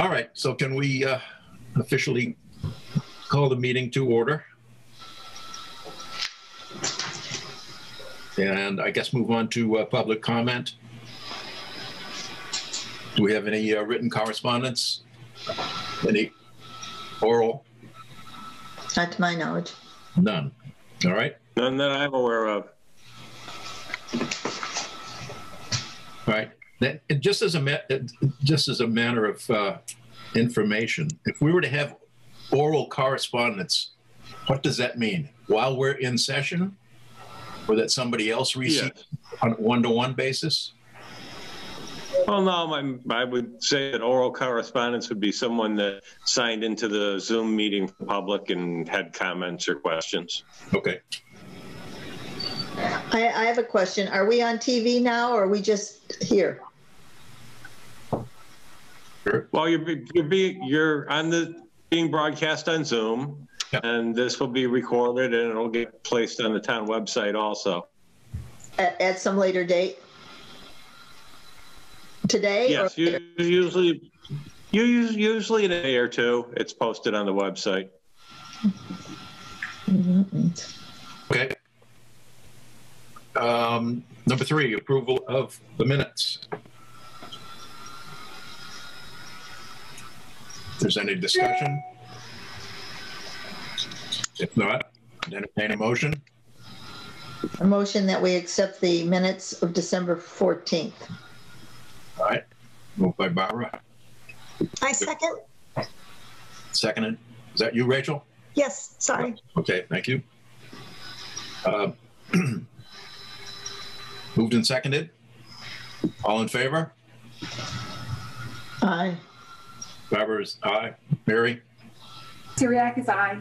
All right, so can we officially call the meeting to order? And I guess move on to public comment. Do we have any written correspondence? Any oral? Not to my knowledge. None. All right. None that I'm aware of. All right. Just as a matter of information, if we were to have oral correspondence, what does that mean? While we're in session, or that somebody else receives on a one-to-one basis? Well, no, I would say that oral correspondence would be someone that signed into the Zoom meeting for public and had comments or questions. Okay. I have a question. Are we on TV now, or are we just here? Sure. Well, you're on being broadcast on Zoom, and this will be recorded and it'll get placed on the town website also. At some later date? Today? Yes, usually in a day or two, it's posted on the website. Okay. Number 3, approval of the minutes. If there's any discussion? If not, entertain a motion. A motion that we accept the minutes of December 14th. All right. Moved by Barbara. I second. Seconded. Is that you, Rachel? Yes, sorry. Okay, thank you. Moved and seconded. All in favor? Aye. Barbara's aye. Mary? Syriac is aye.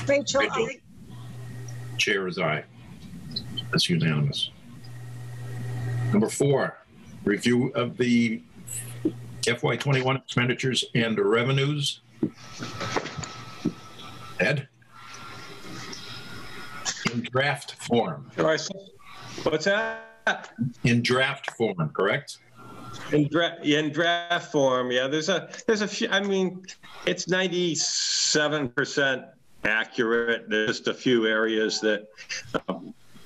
Rachel, Rachel. aye. Chair is aye. That's unanimous. Number 4, review of the FY21 expenditures and revenues. Ed? In draft form. What's that? In draft form, correct? In draft form, yeah. There's a few. I mean, it's 97% accurate. There's just a few areas that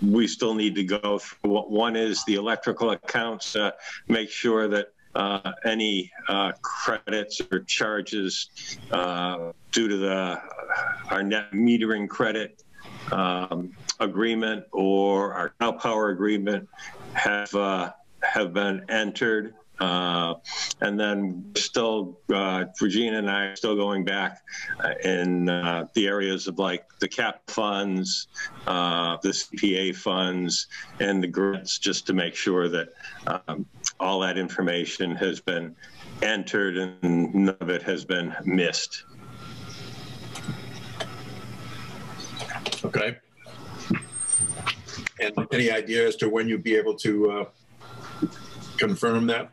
we still need to go through. One is the electrical accounts. Make sure that any credits or charges due to our net metering credit agreement or our Cal Power agreement have been entered. And then still, Regina and I are still going back in the areas of like the CAP funds, the CPA funds, and the grants, just to make sure that all that information has been entered and none of it has been missed. Okay. And any idea as to when you'd be able to confirm that?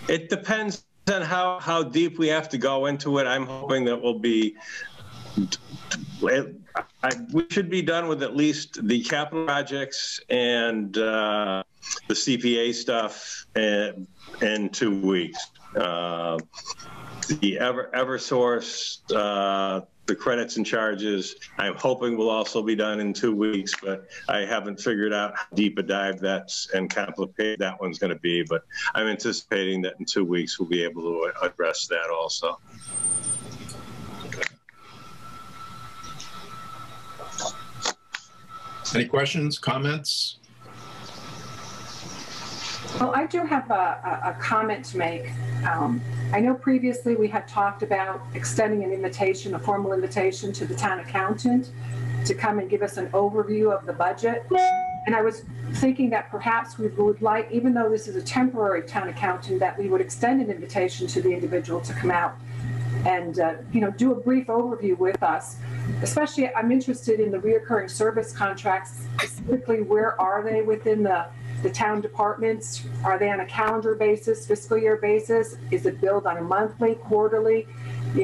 It depends on how deep we have to go into it. I'm hoping that we should be done with at least the capital projects and the CPA stuff in 2 weeks. The Eversource, the credits and charges, I'm hoping will also be done in 2 weeks, but I haven't figured out how deep a dive that's and complicated that one's going to be. But I'm anticipating that in 2 weeks we'll be able to address that also. Any questions, comments? Well, I do have a comment to make. I know previously we had talked about extending an invitation, a formal invitation to the town accountant to come and give us an overview of the budget. And I was thinking that perhaps we would like, even though this is a temporary town accountant, that we would extend an invitation to the individual to come out and do a brief overview with us. Especially, I'm interested in the reoccurring service contracts. Specifically, where are they within the town departments? Are they on a calendar basis, fiscal year basis? Is it billed on a monthly, quarterly,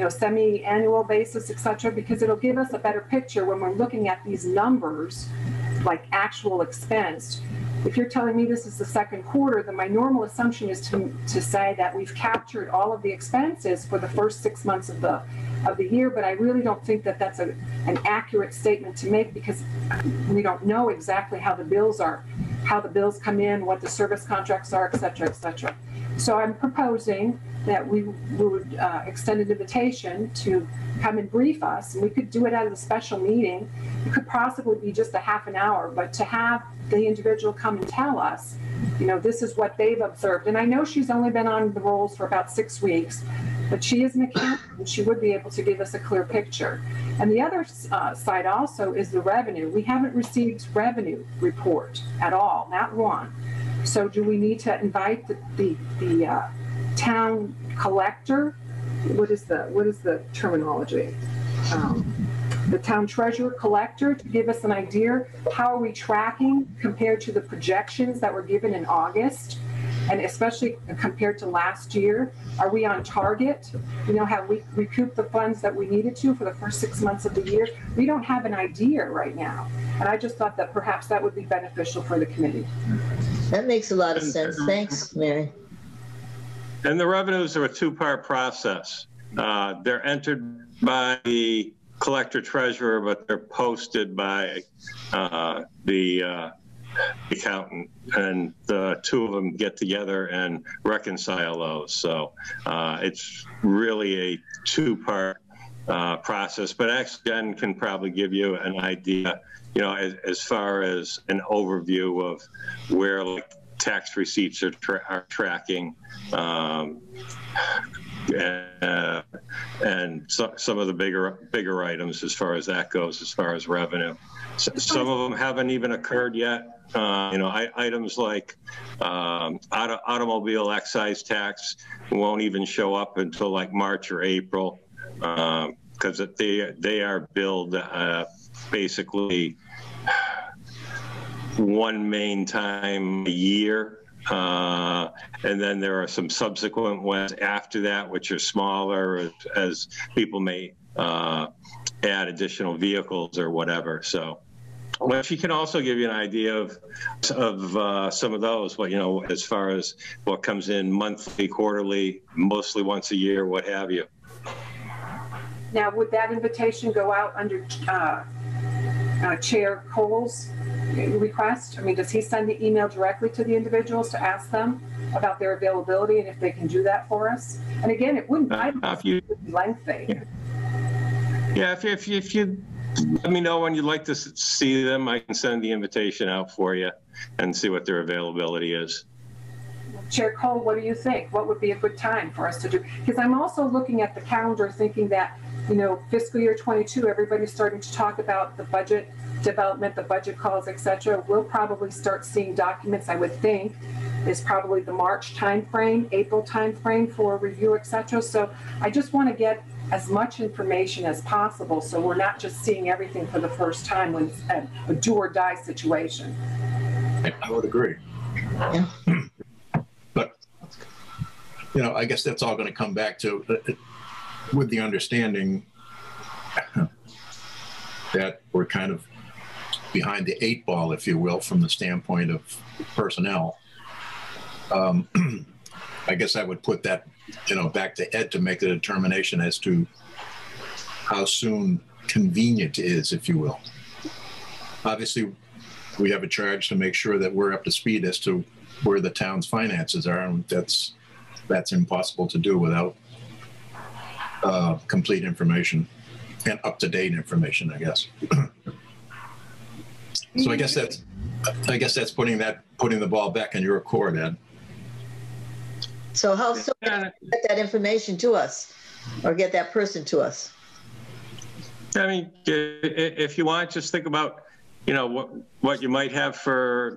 semi-annual basis, et cetera? Because it'll give us a better picture when we're looking at these numbers, like actual expense, if you're telling me this is the second quarter, then my normal assumption is to say that we've captured all of the expenses for the first 6 months of the year, but I really don't think that that's an accurate statement to make, because we don't know exactly how the bills come in, what the service contracts are, et cetera, et cetera. So I'm proposing that we would extend an invitation to come and brief us, and we could do it at a special meeting. It could possibly be just a half an hour, but to have the individual come and tell us, you know, this is what they've observed. And I know she's only been on the rolls for about 6 weeks, but she is an accountant, and she would be able to give us a clear picture. And the other side also is the revenue. We haven't received revenue report at all, not one. So do we need to invite the town collector? What is the terminology? The town treasurer collector, to give us an idea, how are we tracking compared to the projections that were given in August, and especially compared to last year? Are we on target? You know, have we recouped the funds that we needed to for the first 6 months of the year? We don't have an idea right now, and I just thought that perhaps that would be beneficial for the committee. That makes a lot of sense. Thanks, Mary. And the revenues are a two-part process. They're entered by the collector treasurer, but they're posted by the accountant, and the two of them get together and reconcile those. So it's really a two-part process, but actually Jen can probably give you an idea, you know, as far as an overview of where like tax receipts are tracking, and some of the bigger items as far as that goes, as far as revenue. Some of them haven't even occurred yet. You know, items like automobile excise tax won't even show up until like March or April, because they are billed basically one main time a year. And then there are some subsequent ones after that, which are smaller as people may add additional vehicles or whatever. So, well, she can also give you an idea of some of those, but, you know, as far as what comes in monthly, quarterly, mostly once a year, what have you. Now, would that invitation go out under Chair Cole's request? I mean, does he send the email directly to the individuals to ask them about their availability and if they can do that for us? And again, it wouldn't be lengthy. Yeah, if you let me know when you'd like to see them, I can send the invitation out for you and see what their availability is. Chair Cole, what do you think? What would be a good time for us to do? Because I'm also looking at the calendar thinking that, you know, fiscal year 22, everybody's starting to talk about the budget development, the budget calls, et cetera. We'll probably start seeing documents, I would think, is probably the March timeframe, April timeframe for review, et cetera. So I just want to get as much information as possible so we're not just seeing everything for the first time when it's a do or die situation. I would agree. Yeah. But, you know, I guess that's all going to come back to, with the understanding that we're kind of behind the 8 ball, if you will, from the standpoint of personnel. I guess I would put that, you know, back to Ed to make the determination as to how soon convenient is, if you will. Obviously, we have a charge to make sure that we're up to speed as to where the town's finances are, and that's impossible to do without complete information and up-to-date information, I guess. So I guess that's putting the ball back in your court, Ed. So how soon can you get that information to us or get that person to us? I mean, if you want, just think about, you know, what you might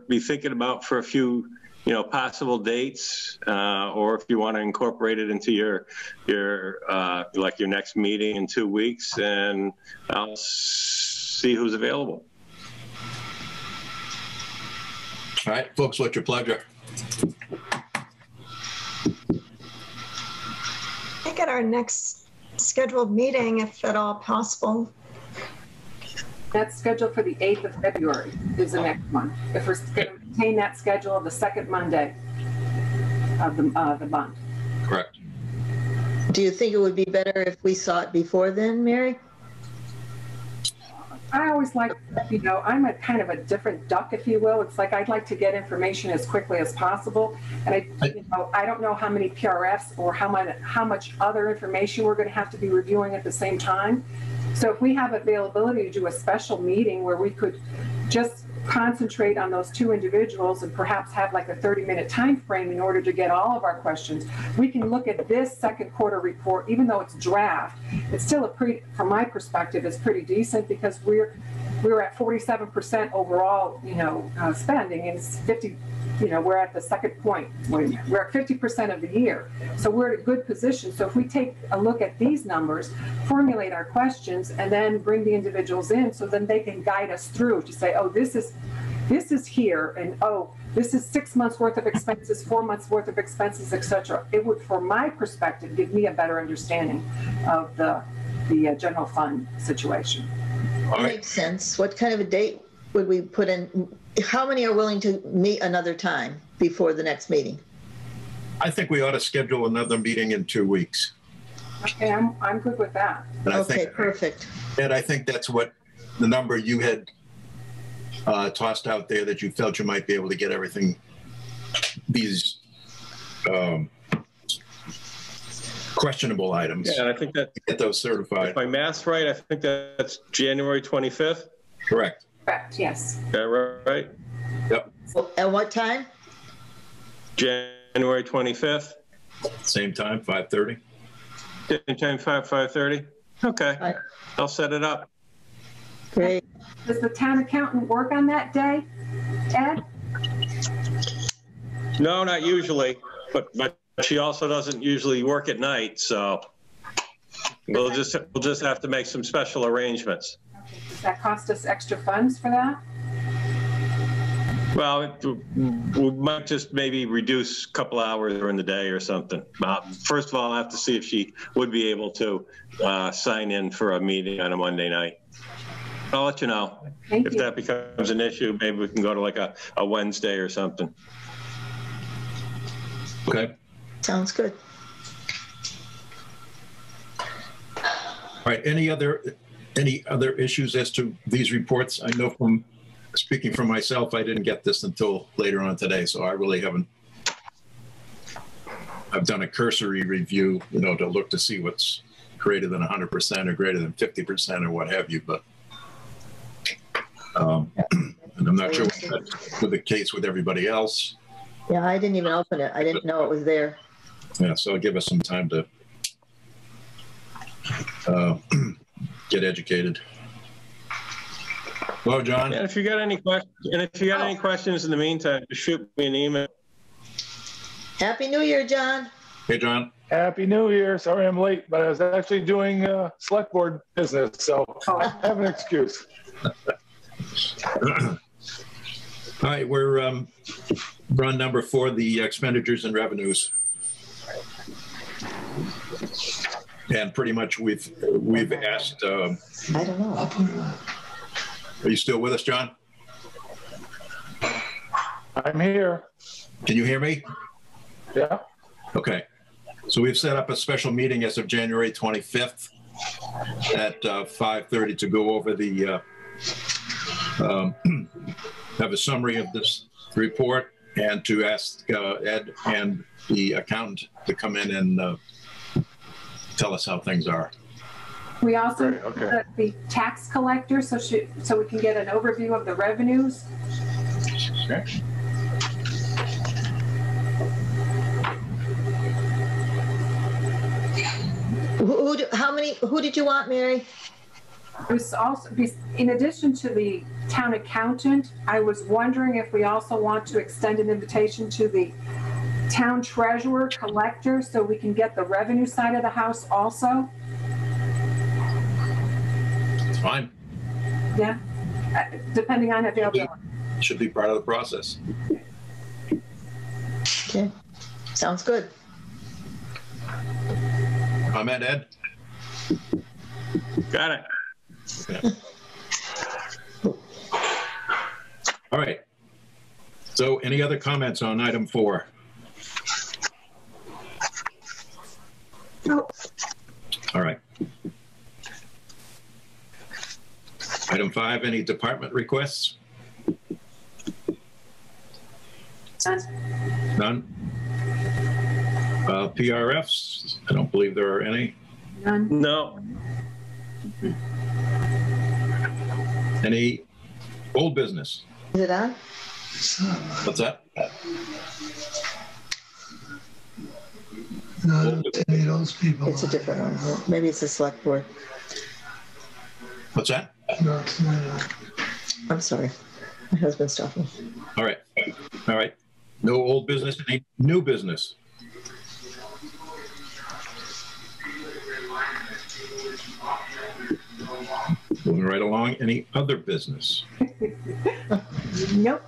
be thinking about for a few, you know, possible dates, or if you want to incorporate it into your like your next meeting in 2 weeks, and I'll see who's available. All right, folks, what's your pleasure? I think at our next scheduled meeting, if at all possible. That's scheduled for the 8th of February is the next one. If we're going to maintain that schedule of the second Monday of the month. Correct. Do you think it would be better if we saw it before then, Mary? I always like, you know, I'm a kind of a different duck, if you will. It's like I'd like to get information as quickly as possible. And I don't know how many PRFs or how much other information we're going to have to be reviewing at the same time. So if we have availability to do a special meeting where we could just concentrate on those two individuals and perhaps have like a 30-minute time frame in order to get all of our questions, we can look at this second quarter report. Even though it's draft, it's still a pretty, from my perspective, it's pretty decent, because we're at 47% overall, you know, spending, and it's 50. You know, we're at the second point. We're at 50% of the year. So we're in a good position. So if we take a look at these numbers, formulate our questions, and then bring the individuals in, so then they can guide us through to say, oh, this is here, and oh, this is 6 months worth of expenses, 4 months worth of expenses, etc. It would, from my perspective, give me a better understanding of the general fund situation. That makes sense. What kind of a date would we put in? How many are willing to meet another time before the next meeting? I think we ought to schedule another meeting in 2 weeks. Okay, I'm good with that. And Okay, perfect. And I think that's what the number you had tossed out there, that you felt you might be able to get everything, these questionable items. Yeah, and I think that, get those certified. if my math's right, I think that's January 25th. Correct. Correct, yes. Is that right? Yep. At what time? January 25th. Same time, 5:30. Same time, 5:30. Okay, Right. I'll set it up. Great. Does the town accountant work on that day, Ed? No, not usually, but she also doesn't usually work at night, so we'll just have to make some special arrangements. Does that cost us extra funds for that? Well, we might just maybe reduce a couple hours during the day or something. First of all, I'll have to see if she would be able to sign in for a meeting on a Monday night. I'll let you know. Thank If you. that becomes an issue, maybe we can go to like a Wednesday or something. Okay. Sounds good. All right. Any other issues as to these reports? I know from speaking for myself, I didn't get this until later on today, so I really haven't. I've done a cursory review, you know, to look to see what's greater than 100% or greater than 50% or what have you, but and I'm not sure if that's the case with everybody else. Yeah, I didn't even open it. I didn't know it was there. Yeah, so it'll give us some time to get educated. Hello, John. And if you got any questions, in the meantime, just shoot me an email. Happy New Year, John. Hey, John. Happy New Year. Sorry I'm late, but I was actually doing select board business, so I have an excuse. All right, we're on number 4, the expenditures and revenues. And pretty much we've asked. I don't know. Are you still with us, John? I'm here. Can you hear me? Yeah. Okay. So we've set up a special meeting as of January 25th at 5:30 to go over the have a summary of this report and to ask Ed and the accountant to come in and tell us how things are. We also Great, okay. the tax collector, so we can get an overview of the revenues. Okay. Who did you want, Mary? It was also, in addition to the town accountant, I was wondering if we also want to extend an invitation to the town treasurer collector so we can get the revenue side of the house also. It's fine. Yeah, depending on availability. Should be part of the process. Okay. Sounds good. Comment, Ed? Got it. Okay. All right. So any other comments on item 4? No. All right. Item 5, any department requests? None? PRFs? I don't believe there are any. None. No. Any old business? Is it on? What's that? Not any of those people. It's a different one. Maybe it's a select board. What's that? Not tonight. I'm sorry. My husband's talking. All right. All right. No old business, any new business? Moving right along, any other business? Nope.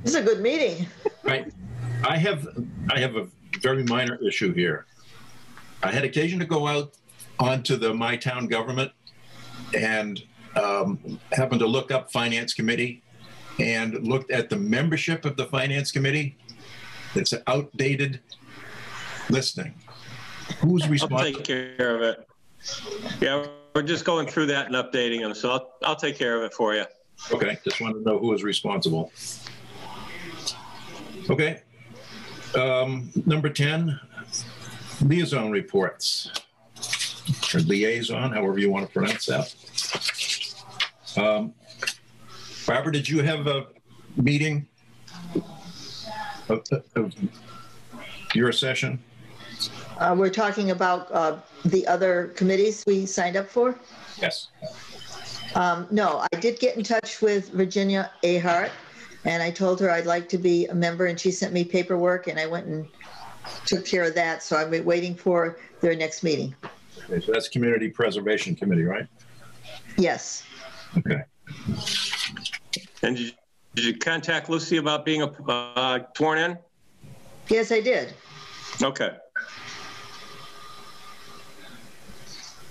This is a good meeting. Right. I have a very minor issue here. I had occasion to go out onto the My Town Government and happened to look up Finance Committee and looked at the membership of the Finance Committee. It's an outdated listing. Who's responsible? I'll take care of it. Yeah, we're just going through that and updating them, so I'll take care of it for you. Okay, just wanted to know who is responsible. Okay. Number 10, Liaison Reports. Or Liaison, however you want to pronounce that. Barbara, did you have a meeting of your session? We're talking about the other committees we signed up for. Yes. No, I did get in touch with Virginia Ahart, and I told her I'd like to be a member, and she sent me paperwork, and I went and took care of that. So I'm waiting for their next meeting. Okay, so that's Community Preservation Committee, right? Yes. Okay. And did you contact Lucy about being sworn in? Yes, I did. Okay.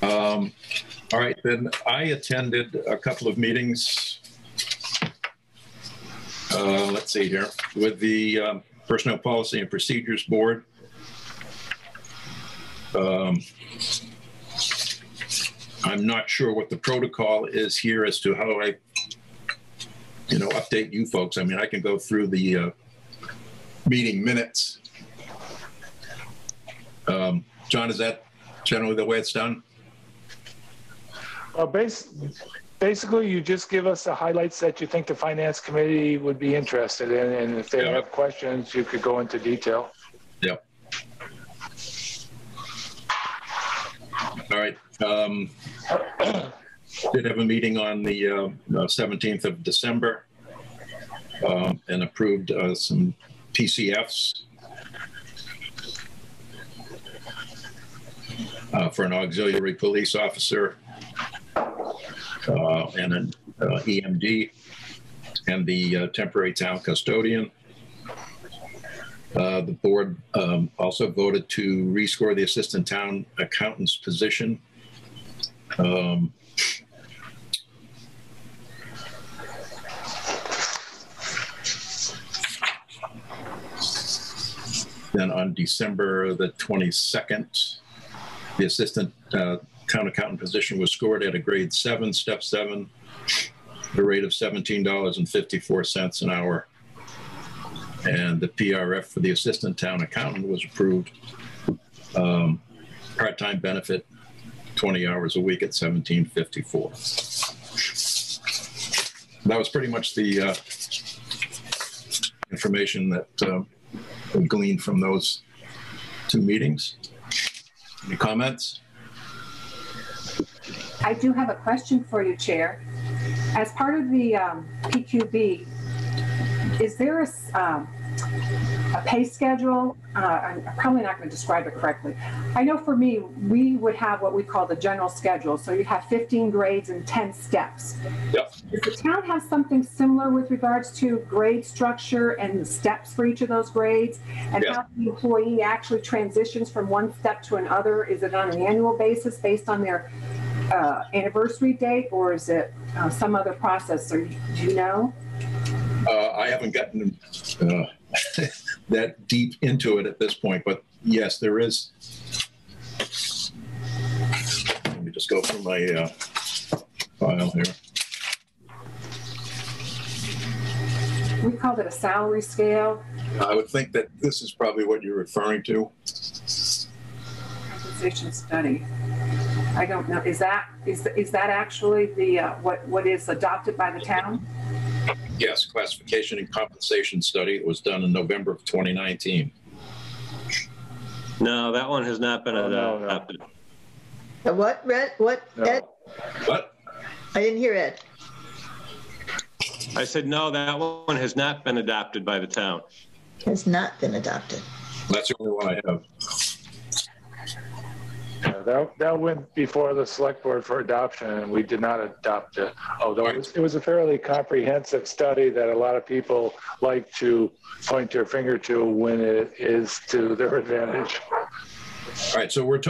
All right, then I attended a couple of meetings. Let's see here, with the Personnel Policy and Procedures Board. I'm not sure what the protocol is here as to how I, update you folks. I mean, I can go through the meeting minutes. John, is that generally the way it's done? Basically, you just give us the highlights that you think the Finance Committee would be interested in, and if they have questions, you could go into detail. Yep. All right. Did have a meeting on the 17th of December and approved some PCFs for an auxiliary police officer and an EMD and the temporary town custodian. The board also voted to rescore the assistant town accountant's position. Then on December the 22nd, the assistant town accountant position was scored at a grade 7, step 7, the rate of $17.54 an hour. And the PRF for the assistant town accountant was approved. Part-time benefit, 20 hours a week at $17.54. That was pretty much the information that we gleaned from those 2 meetings. Any comments? I do have a question for you, Chair. As part of the PQB, is there a pay schedule? I'm probably not going to describe it correctly. I know for me, we would have what we call the general schedule. So you have 15 grades and 10 steps. Yep. Does the town have something similar with regards to grade structure and the steps for each of those grades? And how the employee actually transitions from one step to another? Is it on an annual basis based on their anniversary date, or is it some other process? Or do you know? I haven't gotten that deep into it at this point, but yes, there is. Let me just go through my file here. We called it a salary scale. I would think that this is probably what you're referring to. Compensation study. I don't know. Is that actually the what is adopted by the town? Yes, classification and compensation study. It was done in November of 2019. No, that one has not been adopted. What, Red? What, No. Ed? What? I didn't hear Ed. I said, no, that one has not been adopted by the town. Has not been adopted. That's the only one I have. Yeah, that went before the select board for adoption, and we did not adopt it. Although it was a fairly comprehensive study that a lot of people like to point their finger to when it is to their advantage. All right, so we're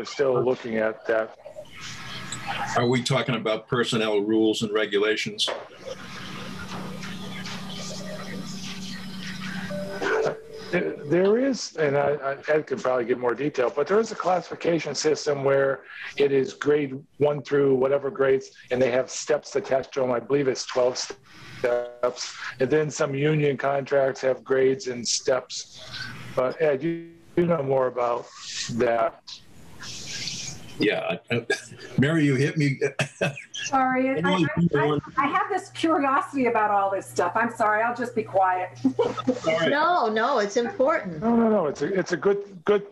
still looking at that. Are we talking about personnel rules and regulations? There is, and Ed could probably give more detail, but there is a classification system where it is grade 1 through whatever grades, and they have steps attached to them. I believe it's 12 steps. And then some union contracts have grades and steps. But Ed, you know more about that. Yeah, Mary, you hit me. Sorry, I have this curiosity about all this stuff. I'm sorry, I'll just be quiet. Right. No, it's important. No. It's a good,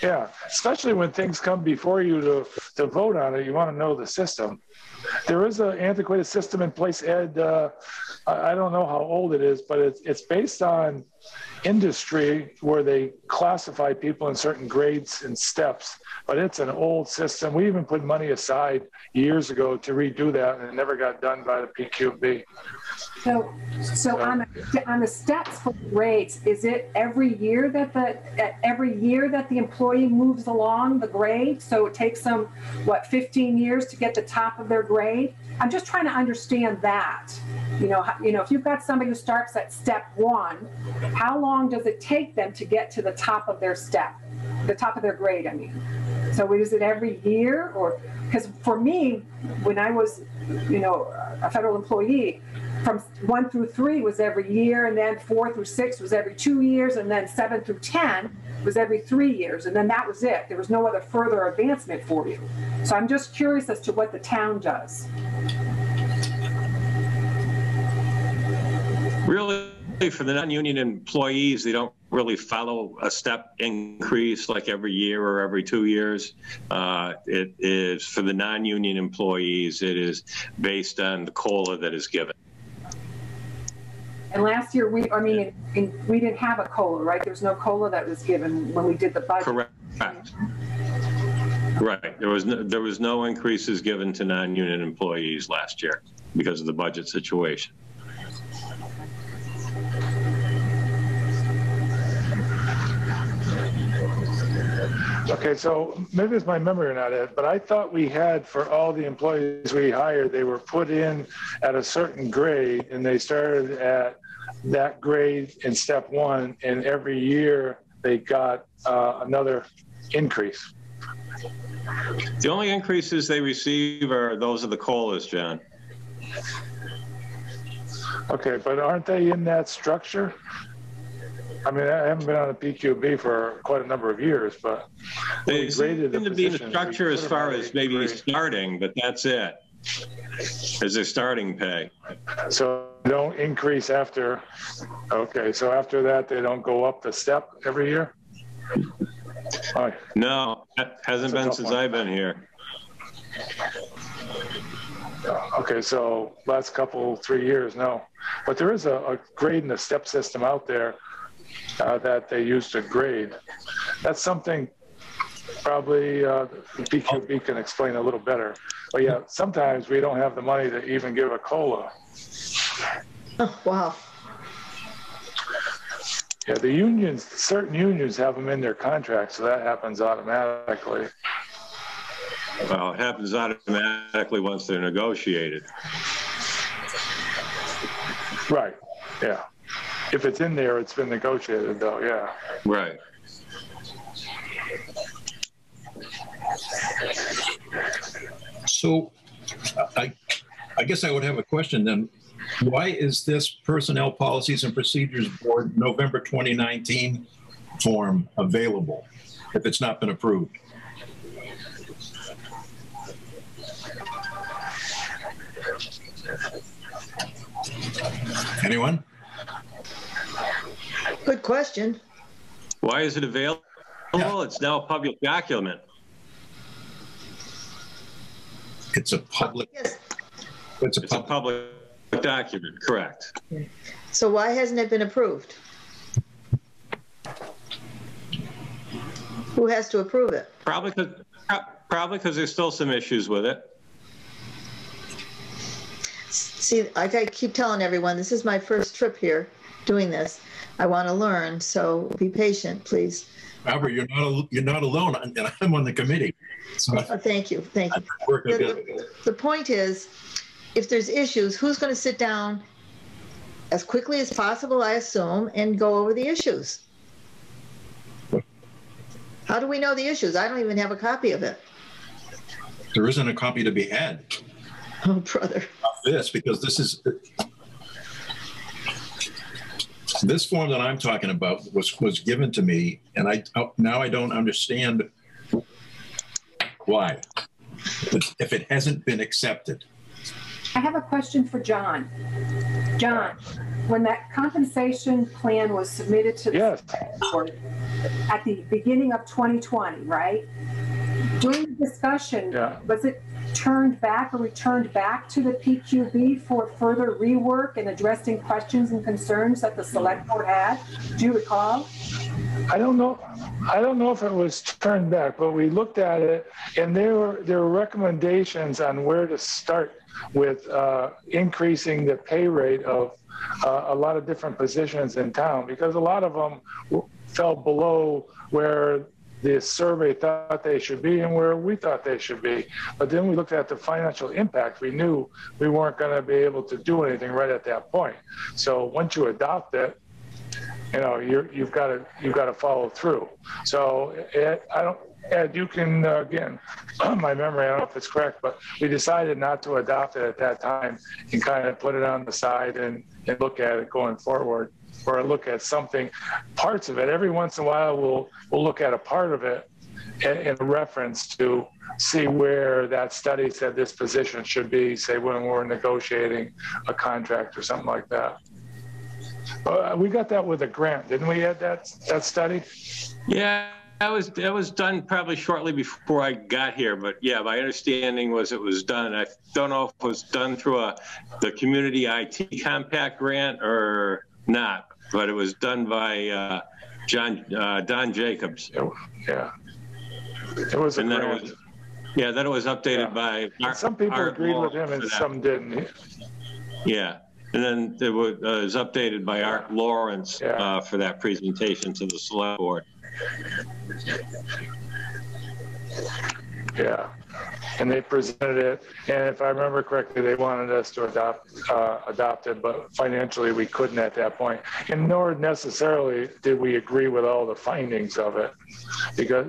yeah. Especially when things come before you to vote on it, you want to know the system. There is an antiquated system in place, Ed. I don't know how old it is, but it's based on industry where they classify people in certain grades and steps. But it's an old system. We even put money aside years ago to redo that, and it never got done by the PQB. So on the steps for grades, is it every year that the employee moves along the grade? So it takes them 15 years to get the top of their grade? I'm just trying to understand that. You know, if you've got somebody who starts at step 1, how long does it take them to get to the top of their step, the top of their grade? I mean, so is it every year, or because for me, when I was, a federal employee, from 1 through 3 was every year, and then 4 through 6 was every 2 years, and then 7 through 10 was every 3 years, and then that was it. There was no other further advancement for you. So I'm just curious as to what the town does. Really, for the non-union employees, they don't really follow a step increase like every year or every 2 years. It is for the non-union employees, it is based on the COLA that is given. And last year, we didn't have a COLA, right? There's no COLA that was given when we did the budget. Correct. Right. There was no increases given to non-union employees last year because of the budget situation. Okay, so maybe it's my memory or not, Ed, but I thought we had, for all the employees we hired, they were put in at a certain grade, and they started at that grade in step 1, and every year they got another increase. The only increases they receive are those of the COLAs, John. Okay, but aren't they in that structure? I mean, I haven't been on a PQB for quite a number of years, but they seem to be in the structure as far as maybe starting, but that's it, as their starting pay. So they don't increase after, okay, so after that, they don't go up the step every year? Right. No, that hasn't been since I've been here. Okay, so last 3 years, no. But there is a grade and a step system out there that they use to grade. That's something probably the PQB can explain a little better. But yeah, sometimes we don't have the money to even give a COLA. Oh, wow. Yeah, the unions, certain unions have them in their contracts, so that happens automatically. Well, it happens automatically once they're negotiated. Right. Yeah. If it's in there, it's been negotiated though, yeah. Right. So I guess I would have a question then. Why is this Personnel Policies and Procedures Board November 2019 form available if it's not been approved? Anyone? Good question. Why is it available? Yeah. It's now a public document. It's a public. Yes. It's a public document, correct. So why hasn't it been approved? Who has to approve it? Probably because there's still some issues with it. See, like I keep telling everyone, this is my first trip here doing this. I want to learn, so be patient, please. Albert, you're not alone, and I'm on the committee. So Thank you. The point is, if there's issues, who's going to sit down as quickly as possible, I assume, and go over the issues? How do we know the issues? I don't even have a copy of it. there isn't a copy to be had. Oh, brother. This, because this form that I'm talking about was given to me, and now I don't understand why, if it hasn't been accepted. I have a question for John. John, when that compensation plan was submitted to the board at the beginning of 2020, right? During the discussion, was it turned back or returned back to the PQB for further rework and addressing questions and concerns that the select board had? Do you recall? I don't know if it was turned back, but we looked at it, and there were recommendations on where to start with increasing the pay rate of a lot of different positions in town, because a lot of them fell below where the survey thought they should be and where we thought they should be. But then we looked at the financial impact. We knew we weren't going to be able to do anything right at that point. So once you adopt it, you've got to follow through. So Ed, you can, again, my memory, I don't know if it's correct, but we decided not to adopt it at that time and kind of put it on the side and look at it going forward, or look at something, parts of it. Every once in a while, we'll look at a part of it in reference to see where that study said this position should be, say when we're negotiating a contract or something like that. We got that with a grant, didn't we, Ed, that study? Yeah. That was done probably shortly before I got here, but yeah, my understanding was it was done. I don't know if it was done through the Community IT Compact grant or not, but it was done by Don Jacobs. Yeah, it was a grant. Then it was updated by some people agreed with him and some didn't. Yeah. And then it was updated by Art Lawrence for that presentation to the select board. Yeah, and they presented it, and if I remember correctly, they wanted us to adopt it, but financially we couldn't at that point, and nor necessarily did we agree with all the findings of it, because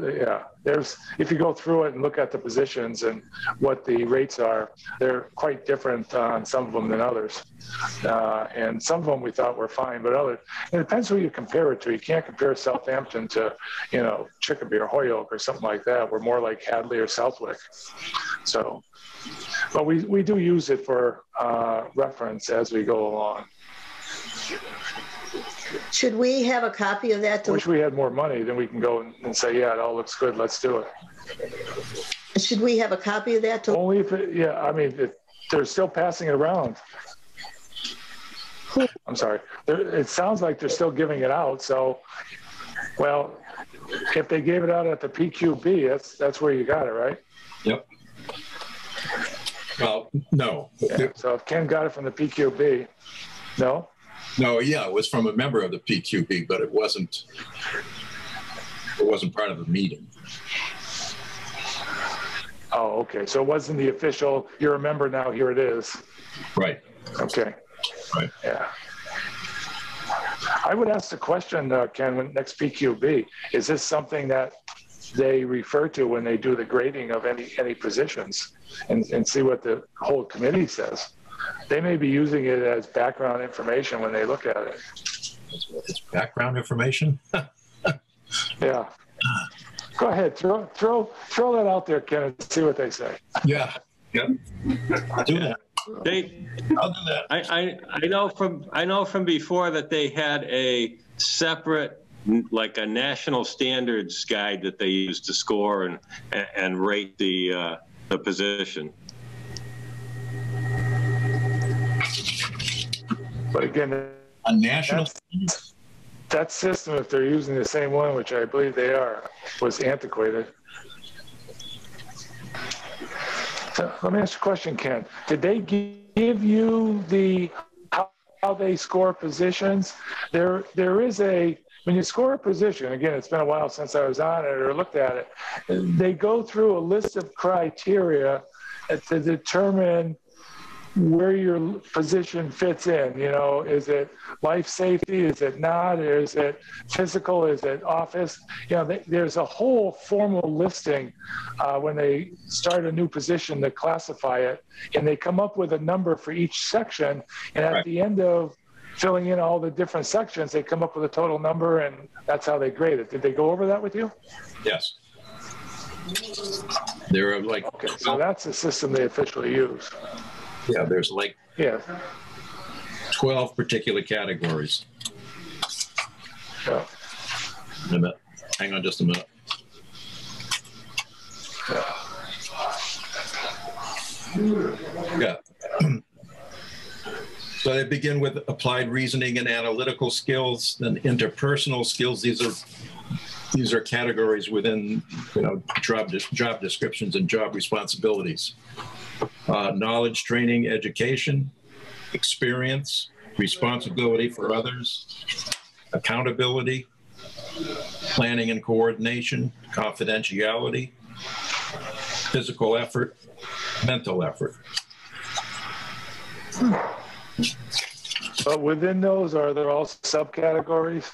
if you go through it and look at the positions and what the rates are, they're quite different on some of them than others. And some of them we thought were fine, but others, it depends who you compare it to. You can't compare Southampton to, Chicopee or Holyoke or something like that. We're more like Hadley or Southwick. So, but we do use it for reference as we go along. Should we have a copy of that? Wish we had more money, then we can go and say, yeah, it all looks good, let's do it. Should we have a copy of that? Only if they're still passing it around. I'm sorry. It sounds like they're still giving it out. So, well, if they gave it out at the PQB, that's where you got it, right? Yep. Well, no. Yeah. So if Ken got it from the PQB, no? No, yeah, it was from a member of the PQB, but it wasn't part of the meeting. Oh, okay. So it wasn't the official, you're a member now, here it is. Right. Okay. Right. Yeah. I would ask the question, Ken, when next PQB, is this something that they refer to when they do the grading of any positions, and see what the whole committee says? They may be using it as background information when they look at it. It's background information. Yeah. Go ahead, throw that out there, Ken, and see what they say. Yeah. Yeah. I'll do that. I'll do that. I know from before that they had a separate, like a national standards guide that they used to score and rate the position. But again, A national. that system, if they're using the same one, which I believe they are, was antiquated. So let me ask you a question, Ken. Did they give you the how they score positions? There is a, when you score a position, again, it's been a while since I was on it or looked at it, they go through a list of criteria to determine where your position fits in. You know, is it life safety? Is it not? Is it physical? Is it office? You know, there's a whole formal listing when they start a new position to classify it, and they come up with a number for each section. And at the end of filling in all the different sections, they come up with a total number, and that's how they grade it. Did they go over that with you? Yes. There are like. Okay, so that's the system they officially use. Yeah, there's like 12 particular categories. Yeah. A minute. Hang on just a minute. Yeah. So they begin with applied reasoning and analytical skills, then interpersonal skills. These are categories within, you know, job descriptions and job responsibilities. Knowledge, training, education, experience, responsibility for others, accountability, planning and coordination, confidentiality, physical effort, mental effort. But within those, are there also subcategories?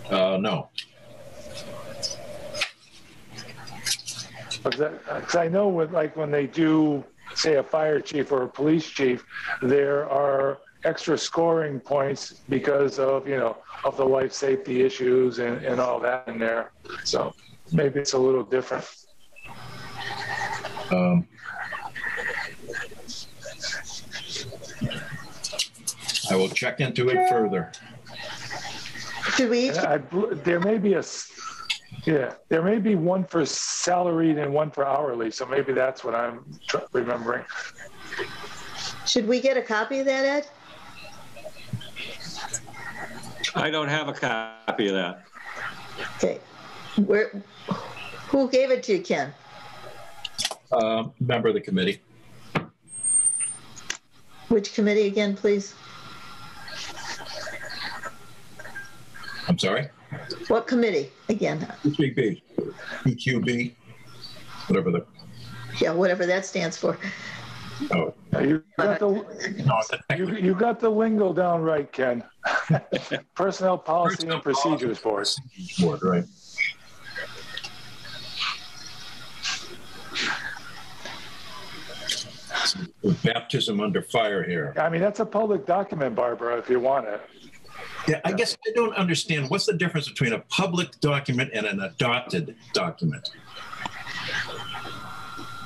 No. Because I know with, like, when they do, say, a fire chief or a police chief, there are extra scoring points because of, you know, of the life safety issues and all that in there. So maybe it's a little different. I will check into it further. Should we? There may be there may be one for salaried and one for hourly. So maybe that's what I'm remembering. Should we get a copy of that, Ed? I don't have a copy of that. Okay. Who gave it to you, Ken? Member of the committee. Which committee again, please? I'm sorry? What committee again? PQB, PQB, whatever the. Yeah, whatever that stands for. Oh. You got the lingo down right, Ken. Personnel Policy and Procedures Board. Right. Baptism under fire here. I mean, that's a public document, Barbara, if you want it. Yeah, I guess I don't understand. What's the difference between a public document and an adopted document?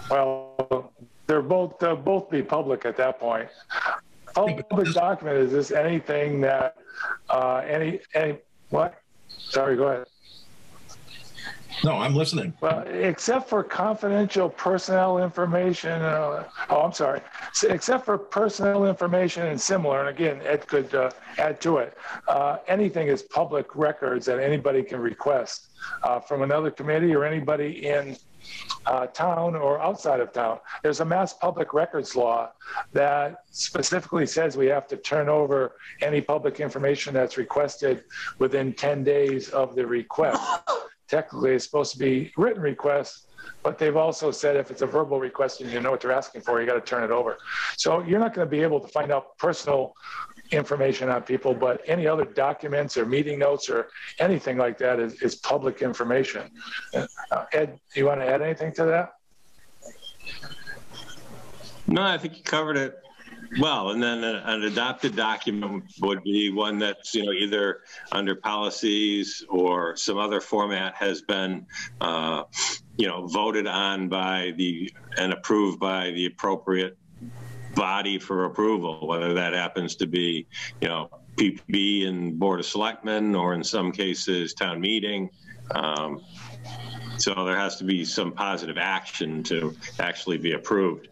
Well, they'll both be public at that point. Public document is just anything that what? Sorry, go ahead. No, I'm listening. Well, except for confidential personnel information. I'm sorry. Except for personnel information and similar, and again, Ed could add to it. Anything is public records that anybody can request from another committee or anybody in town or outside of town. There's a mass public records law that specifically says we have to turn over any public information that's requested within 10 days of the request. Technically, it's supposed to be written requests, but they've also said if it's a verbal request and you know what they're asking for, you got to turn it over. So you're not going to be able to find out personal information on people, but any other documents or meeting notes or anything like that is public information. Ed, you want to add anything to that? No, I think you covered it well. And then an adopted document would be one that's, either under policies or some other format has been, voted on by and approved by the appropriate body for approval, whether that happens to be, PPB and Board of Selectmen, or in some cases, town meeting. So there has to be some positive action to actually be approved.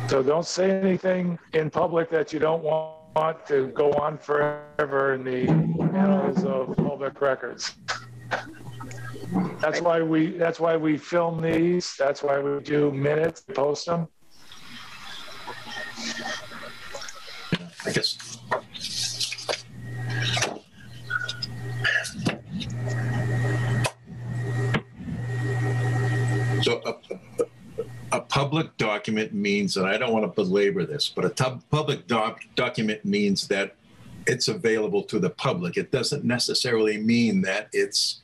So don't say anything in public that you don't want to go on forever in the annals of public records. That's why we film these. That's why we do minutes, post them. I guess. So a public document means, and I don't want to belabor this, but a public document means that it's available to the public. It doesn't necessarily mean that it's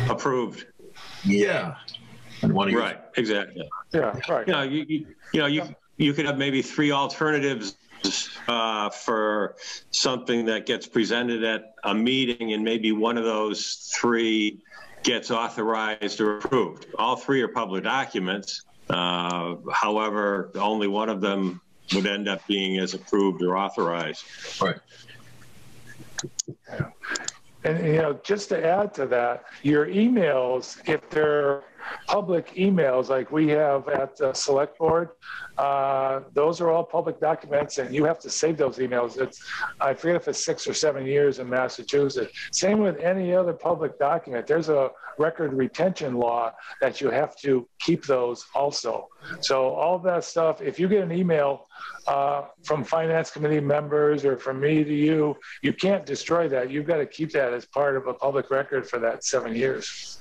approved. Yeah. Right. Exactly. Yeah. Right. You could have maybe 3 alternatives for something that gets presented at a meeting, and maybe one of those 3 gets authorized or approved. All 3 are public documents. However, only one of them would end up being as approved or authorized. Right. Yeah. And, just to add to that, your emails, if they're public emails like we have at the select board, those are all public documents, and you have to save those emails. I forget if it's 6 or 7 years in Massachusetts. Same with any other public document. There's a record retention law that you have to keep those also. So all that stuff, if you get an email from finance committee members or from me to you, you can't destroy that. You've got to keep that as part of a public record for that 7 years.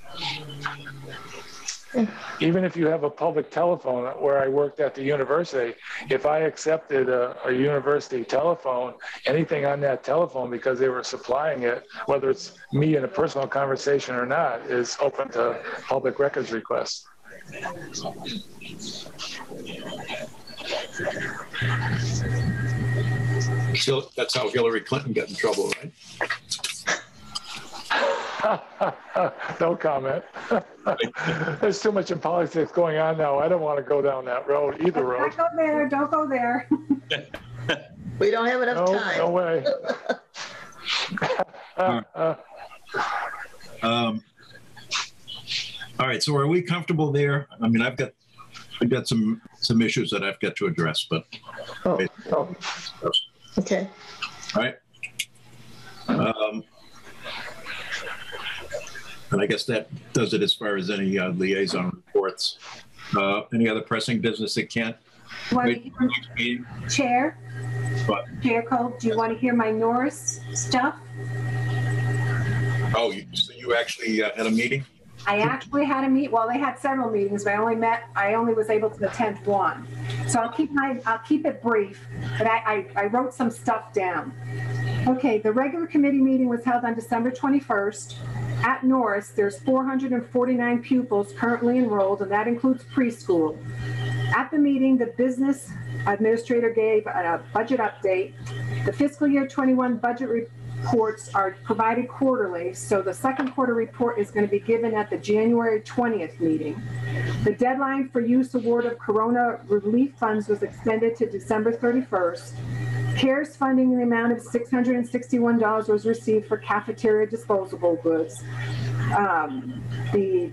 Even if you have a public telephone, where I worked at the university, if I accepted a university telephone, anything on that telephone, because they were supplying it, whether it's me in a personal conversation or not, is open to public records requests. So that's how Hillary Clinton got in trouble, right? No comment. There's too much in politics going on now. I don't want to go down that road, either road. Don't go there. Don't go there. We don't have enough time. No way. All right. So are we comfortable there? I mean, I've got some issues that I've got to address, but. Oh. Okay. All right. And I guess that does it as far as any liaison reports. Any other pressing business that can't wait for the next meeting? Chair? What? Chair Cole, do you want to hear my Norris stuff? Oh, so you actually had a meeting? I actually had a meet. Well, they had several meetings, but I only was able to attend one. So I'll keep it brief, but I wrote some stuff down. Okay, the regular committee meeting was held on December 21st. At Norris, there's 449 pupils currently enrolled, and that includes preschool. At the meeting, the business administrator gave a budget update. The fiscal year 21 budget reports are provided quarterly, so the second quarter report is going to be given at the January 20th meeting. The deadline for use award of Corona relief funds was extended to December 31st. CARES funding in the amount of $661 was received for cafeteria disposable goods. The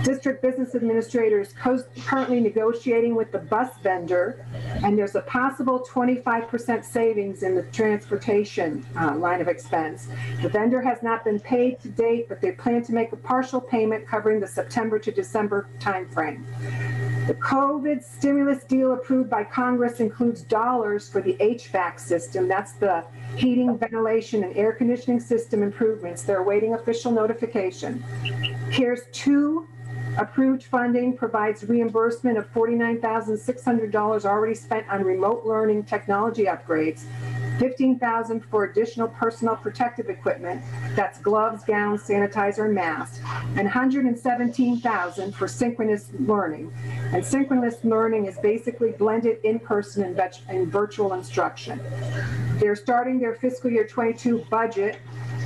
district business administrator is currently negotiating with the bus vendor, and there's a possible 25% savings in the transportation line of expense. The vendor has not been paid to date, but they plan to make a partial payment covering the September to December timeframe. The COVID stimulus deal approved by Congress includes dollars for the HVAC system. That's the heating, ventilation, and air conditioning system improvements. They're awaiting official notification. CARES 2 Approved funding provides reimbursement of $49,600 already spent on remote learning technology upgrades, $15,000 for additional personal protective equipment, that's gloves, gowns, sanitizer, and masks, and $117,000 for synchronous learning. And synchronous learning is basically blended in-person and virtual instruction. They're starting their fiscal year 22 budget,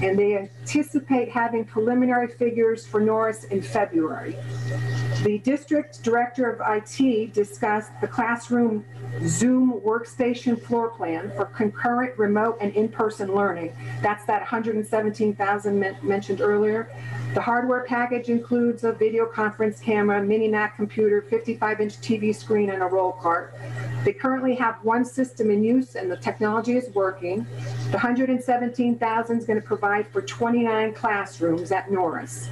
and they anticipate having preliminary figures for Norris in February. The district director of IT discussed the classroom Zoom workstation floor plan for concurrent remote and in-person learning. That's that $117,000 mentioned earlier. The hardware package includes a video conference camera, mini Mac computer, 55-inch TV screen, and a roll cart. They currently have one system in use and the technology is working. The $117,000 is going to provide for 29 classrooms at Norris.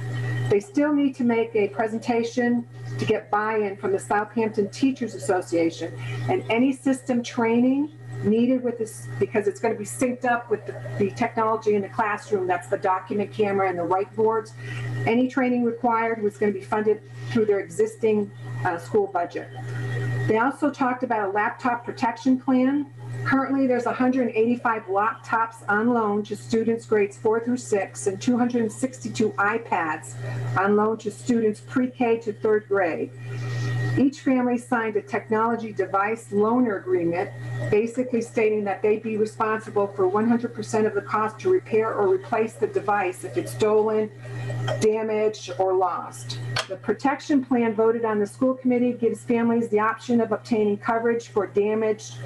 They still need to make a presentation to get buy-in from the Southampton Teachers Association, and any system training needed with this, because it's going to be synced up with the technology in the classroom, that's the document camera and the whiteboards. Any training required was going to be funded through their existing school budget. They also talked about a laptop protection plan. Currently, there's 185 laptops on loan to students grades 4 through 6 and 262 iPads on loan to students pre-K to 3rd grade. Each family signed a technology device loaner agreement, basically stating that they'd be responsible for 100% of the cost to repair or replace the device if it's stolen, damaged, or lost. The protection plan voted on the school committee gives families the option of obtaining coverage for damaged,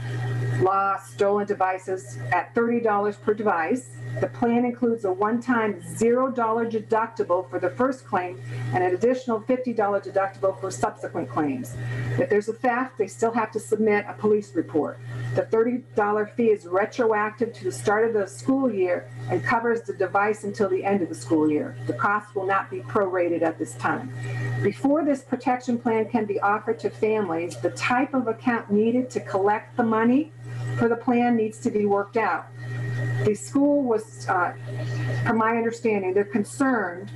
lost, stolen devices at $30 per device. The plan includes a one-time $0 deductible for the first claim and an additional $50 deductible for subsequent claims. If there's a theft, they still have to submit a police report. The $30 fee is retroactive to the start of the school year and covers the device until the end of the school year. The cost will not be prorated at this time. Before this protection plan can be offered to families, the type of account needed to collect the money for the plan needs to be worked out. The school was, from my understanding, they're concerned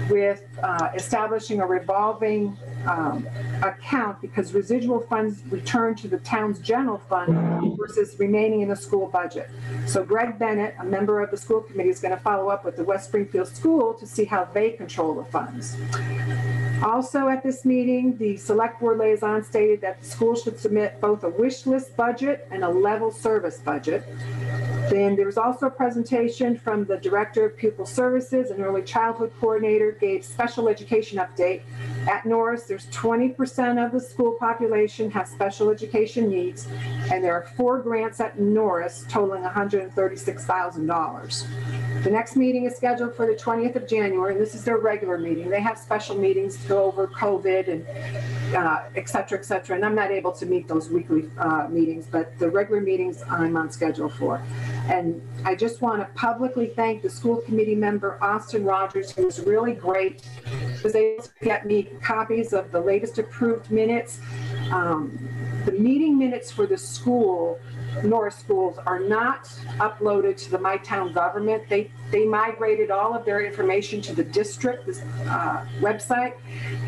with establishing a revolving account because residual funds return to the town's general fund versus remaining in the school budget. So Greg Bennett, a member of the school committee, is going to follow up with the West Springfield School to see how they control the funds. Also at this meeting, the select board liaison stated that the school should submit both a wish list budget and a level service budget. Then there was also a presentation from the Director of Pupil Services and Early Childhood Coordinator, gave special education update. At Norris, there's 20% of the school population has special education needs, and there are 4 grants at Norris totaling $136,000. The next meeting is scheduled for the 20th of January, and this is their regular meeting. They have special meetings to go over COVID and et cetera, and I'm not able to meet those weekly meetings, but the regular meetings I'm on schedule for. And I just want to publicly thank the school committee member, Austin Rogers, who was really great. He was able to get me copies of the latest approved minutes. The meeting minutes for the school, Norris schools, are not uploaded to the My Town government. They migrated all of their information to the district website,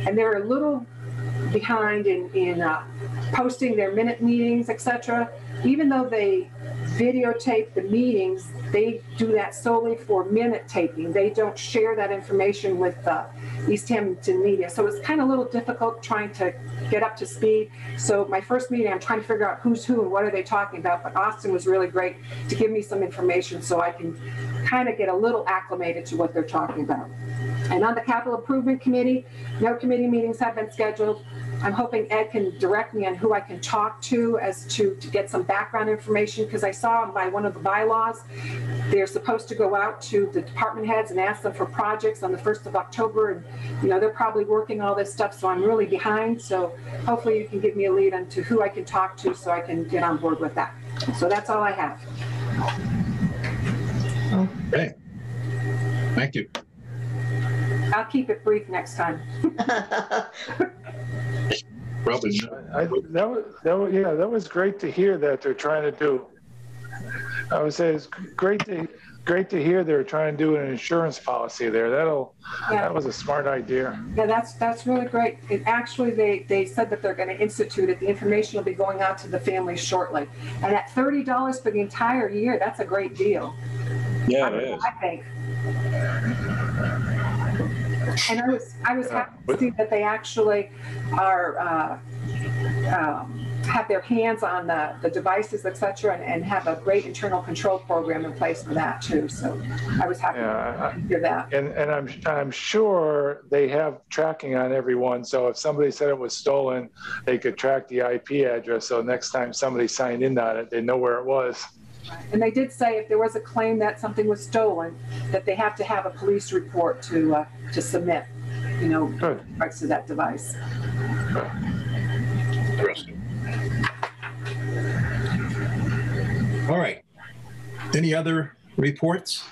and they're a little behind in posting their minute meetings, etc. Even though they videotape the meetings, they do that solely for minute taping. They don't share that information with Easthampton media. So it's kind of a little difficult trying to get up to speed. So my first meeting, I'm trying to figure out who's who and what are they talking about. But Austin was really great to give me some information so I can kind of get a little acclimated to what they're talking about. And on the Capital Improvement Committee, no committee meetings have been scheduled. I'm hoping Ed can direct me on who I can talk to as to get some background information, because I saw by one of the bylaws, they're supposed to go out to the department heads and ask them for projects on the 1st of October. And, they're probably working all this stuff, so I'm really behind. So hopefully you can give me a lead on to who I can talk to so I can get on board with that. So that's all I have. Okay. Thank you. I'll keep it brief next time. Probably. That was great to hear that they're trying to do I would say it's great to hear they're trying to do an insurance policy there. That was a smart idea. Yeah, that's really great. Actually, they said that they're going to institute it. The information will be going out to the families shortly. And at $30 for the entire year, that's a great deal. Yeah, it is. I think. And I was happy to see that they actually are have their hands on the devices, etc., and have a great internal control program in place for that too. So I was happy to hear that. And I'm sure they have tracking on everyone. So if somebody said it was stolen, they could track the IP address. So next time somebody signed in on it, they know where it was. And they did say if there was a claim that something was stolen, that they have to have a police report to submit, rights to that device. Interesting. All right. Any other reports?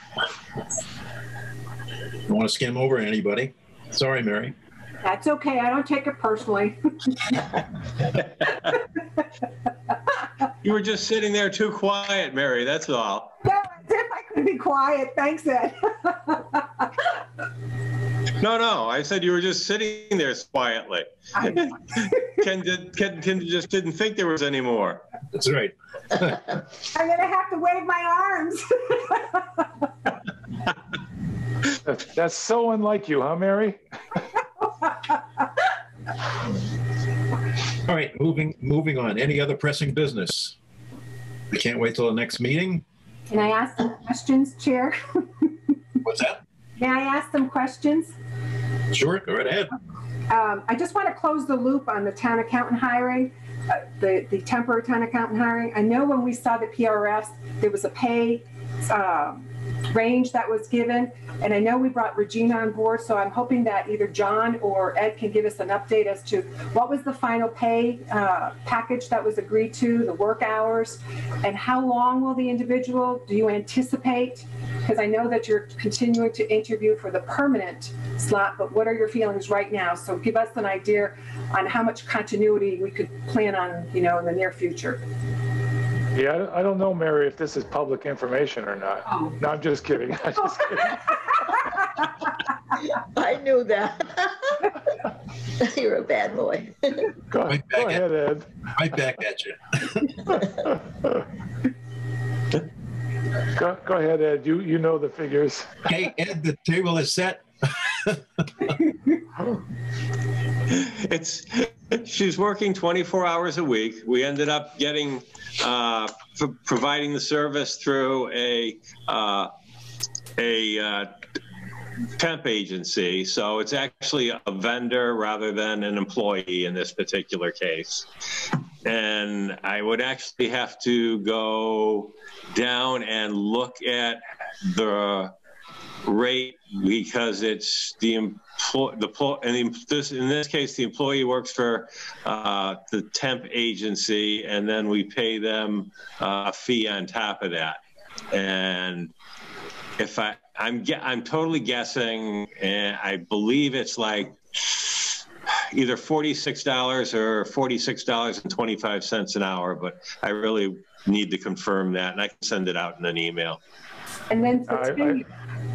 You want to skim over anybody? Sorry, Mary. That's okay. I don't take it personally. You were just sitting there too quiet, Mary, that's all. No, as if I could be quiet. Thanks, Ed. No, I said you were just sitting there quietly. Ken just didn't think there was any more. That's right. I'm going to have to wave my arms. That's so unlike you, huh, Mary? All right, moving on. Any other pressing business? We can't wait till the next meeting. Can I ask some questions, Chair? What's that? May I ask some questions? Sure, go right ahead. I just want to close the loop on the town accountant hiring, the temporary town accountant hiring. I know when we saw the PRFs, there was a pay range that was given, and I know we brought Regina on board, so I'm hoping that either John or Ed can give us an update as to what was the final pay package that was agreed to, the work hours, and how long will the individual, do you anticipate? Because I know that you're continuing to interview for the permanent slot, but what are your feelings right now? So give us an idea on how much continuity we could plan on, in the near future. Yeah, I don't know, Mary, if this is public information or not. Oh. No, I'm just kidding. I'm just kidding. I knew that. You're a bad boy. Go ahead, Ed. Right back at you. Go ahead, Ed. You know the figures. Hey, Ed, the table is set. She's working 24 hours a week. We ended up getting providing the service through a temp agency, so it's actually a vendor rather than an employee in this particular case. And I would actually have to go down and look at the rate because it's in this case the employee works for the temp agency, and then we pay them a fee on top of that. And if I'm totally guessing, and I believe it's like either $46 or $46.25 an hour, but I really need to confirm that, and I can send it out in an email. And then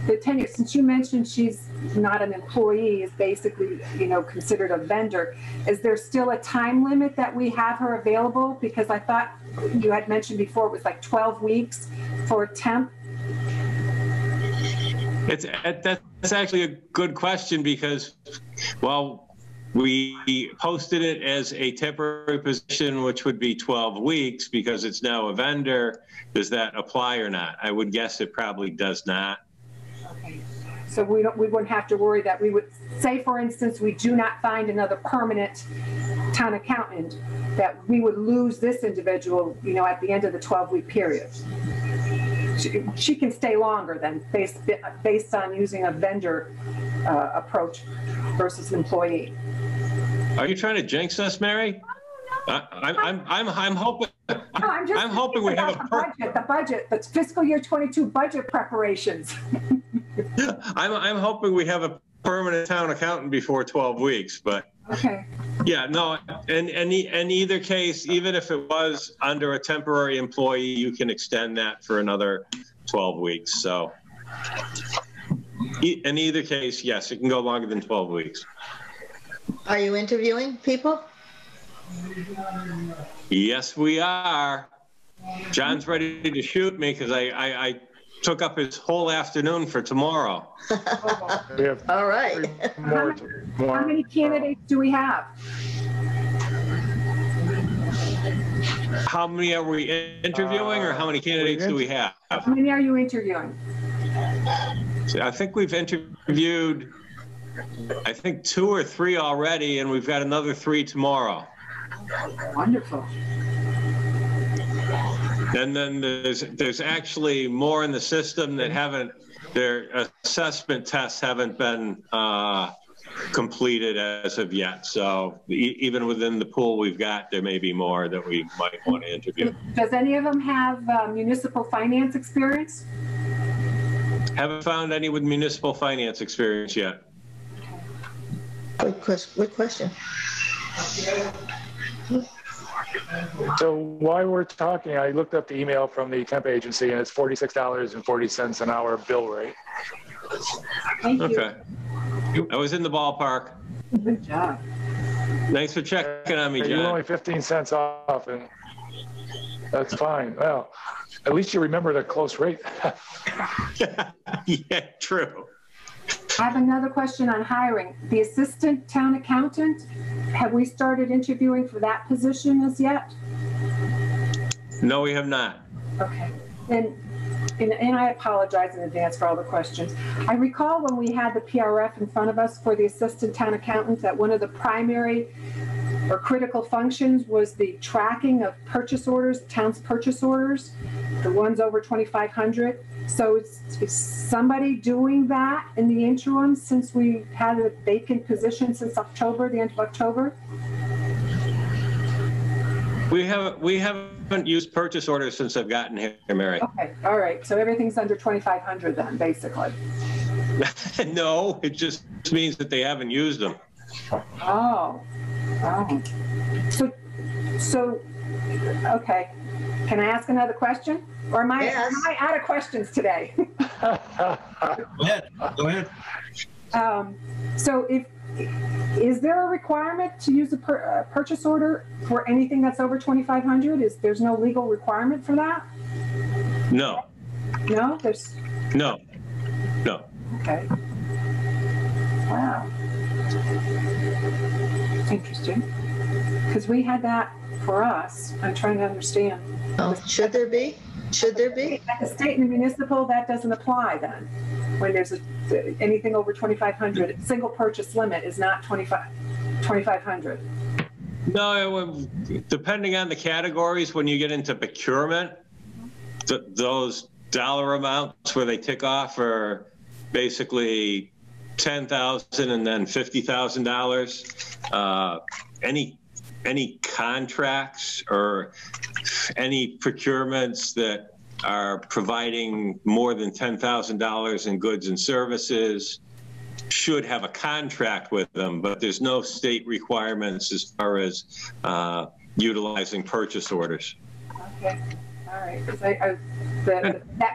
the tenure, since you mentioned she's not an employee, is basically, considered a vendor. Is there still a time limit that we have her available? Because I thought you had mentioned before it was like 12 weeks for a temp. That's actually a good question because, well, we posted it as a temporary position, which would be 12 weeks because it's now a vendor. Does that apply or not? I would guess it probably does not. Okay. So we wouldn't have to worry that we would say, for instance, we do not find another permanent town accountant, that we would lose this individual, at the end of the 12-week period. She can stay longer than based on using a vendor approach versus an employee. Are you trying to jinx us, Mary? I'm hoping. No, I'm hoping we have the budget, the fiscal year 22 budget preparations. I'm hoping we have a permanent town accountant before 12 weeks, but Okay. Yeah, no, in either case, even if it was under a temporary employee, you can extend that for another 12 weeks. So in either case, yes, it can go longer than 12 weeks. Are you interviewing people? Yes, we are. John's ready to shoot me because I took up his whole afternoon for tomorrow. We have All right. more. How many candidates do we have? How many are we interviewing, or how many candidates do we have? How many are you interviewing? I think we've interviewed, I think 2 or 3 already, and we've got another 3 tomorrow. Wonderful. And then there's actually more in the system that their assessment tests haven't been completed as of yet. So even within the pool we've got, there may be more that we might want to interview. Does any of them have municipal finance experience? Haven't found any with municipal finance experience yet. Good question. So while we're talking, I looked up the email from the temp agency, and it's $46.40 an hour bill rate. Thank you. Okay. I was in the ballpark. Good job. Thanks for checking on me, You're John. only 15 cents off, and that's fine. Well, at least you remember the close rate. Yeah, true. I have another question on hiring. The assistant town accountant, have we started interviewing for that position as yet? No, we have not. Okay. And I apologize in advance for all the questions. I recall when we had the PRF in front of us for the assistant town accountant that one of the primary or critical functions was the tracking of purchase orders, town's purchase orders, the ones over 2,500. So is somebody doing that in the interim since we had a vacant position since October, the end of October? We haven't used purchase orders since I've gotten here, Mary. Okay, all right. So everything's under 2,500 then, basically. No, it just means that they haven't used them. Oh. So, okay. Can I ask another question? Or am I out of questions today? Go ahead. So is there a requirement to use a purchase order for anything that's over 2,500? There's no legal requirement for that? No. No? No. Okay. Wow. Interesting. Because we had that for us. I'm trying to understand. Oh, should there be? Should there be? At the state and the municipal, that doesn't apply then. When there's anything over 2,500, single purchase limit is not 2,500. No, depending on the categories, when you get into procurement, those dollar amounts where they tick off are basically $10,000 and then $50,000. Any contracts or any procurements that are providing more than $10,000 in goods and services should have a contract with them, but there's no state requirements as far as utilizing purchase orders. Okay, all right.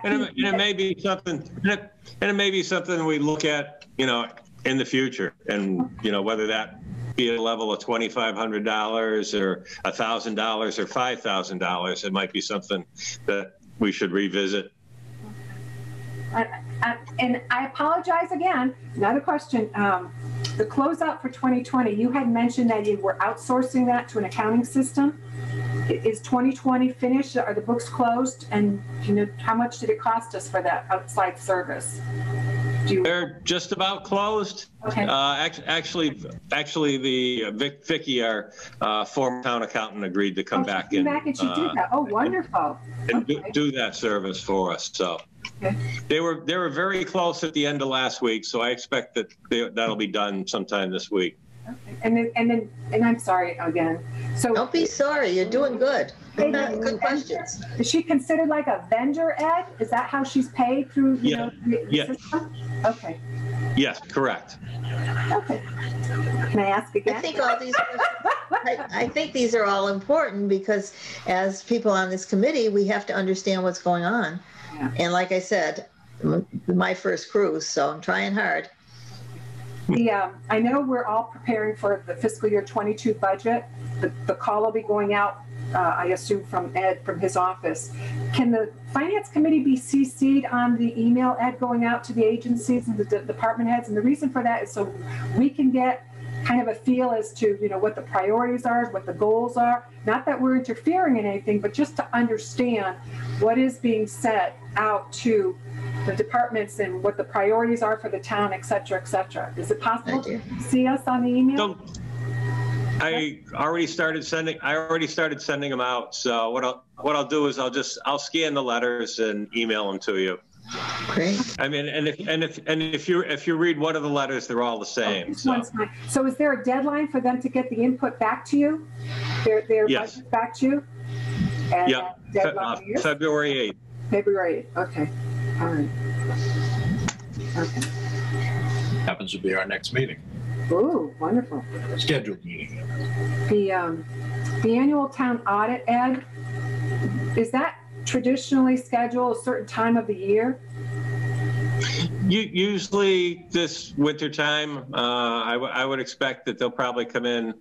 And it may be something, and it may be something we look at, in the future, and whether that be at a level of $2,500 or $1,000 or $5,000, it might be something that we should revisit. And I apologize again. Another question. The closeout for 2020, you had mentioned that you were outsourcing that to an accounting system. Is 2020 finished? Are the books closed? And how much did it cost us for that outside service? They're just about closed. Okay. Actually, the Vicky, our former town accountant, agreed to come back in. And she did that. Oh, wonderful. And do that service for us. So okay. They were very close at the end of last week. So I expect that that'll be done sometime this week. Okay. And I'm sorry again. So Don't be sorry. You're doing good. Good questions. Is she considered like a vendor, Ed? Is that how she's paid through the system? Okay. Yes, correct. Okay. Can I ask again? I think all these, I think these are all important because as people on this committee, we have to understand what's going on. Yeah. And like I said, my first cruise, so I'm trying hard. I know we're all preparing for the fiscal year 22 budget. The call will be going out, I assume, from Ed, from his office. Can the Finance Committee be CC'd on the email, Ed, going out to the agencies and the department heads? And the reason for that is so we can get kind of a feel as to, you know, what the priorities are, what the goals are. Not that we're interfering in anything, but just to understand what is being set out to the departments and what the priorities are for the town, et cetera, et cetera. Is it possible to see us on the email? So, I already started sending them out. So what I'll do is I'll scan the letters and email them to you. Great. I mean, and if you read one of the letters, they're all the same. So is there a deadline for them to get the input back to you? Their Yes. budget back to you? And Yeah, deadline is? February 8th. February 8th. Okay. All right. Okay. Happens to be our next meeting, Ooh, wonderful. scheduled meeting. The annual town audit, Ed, is that traditionally scheduled a certain time of the year? Usually this winter time, I would expect that they'll probably come in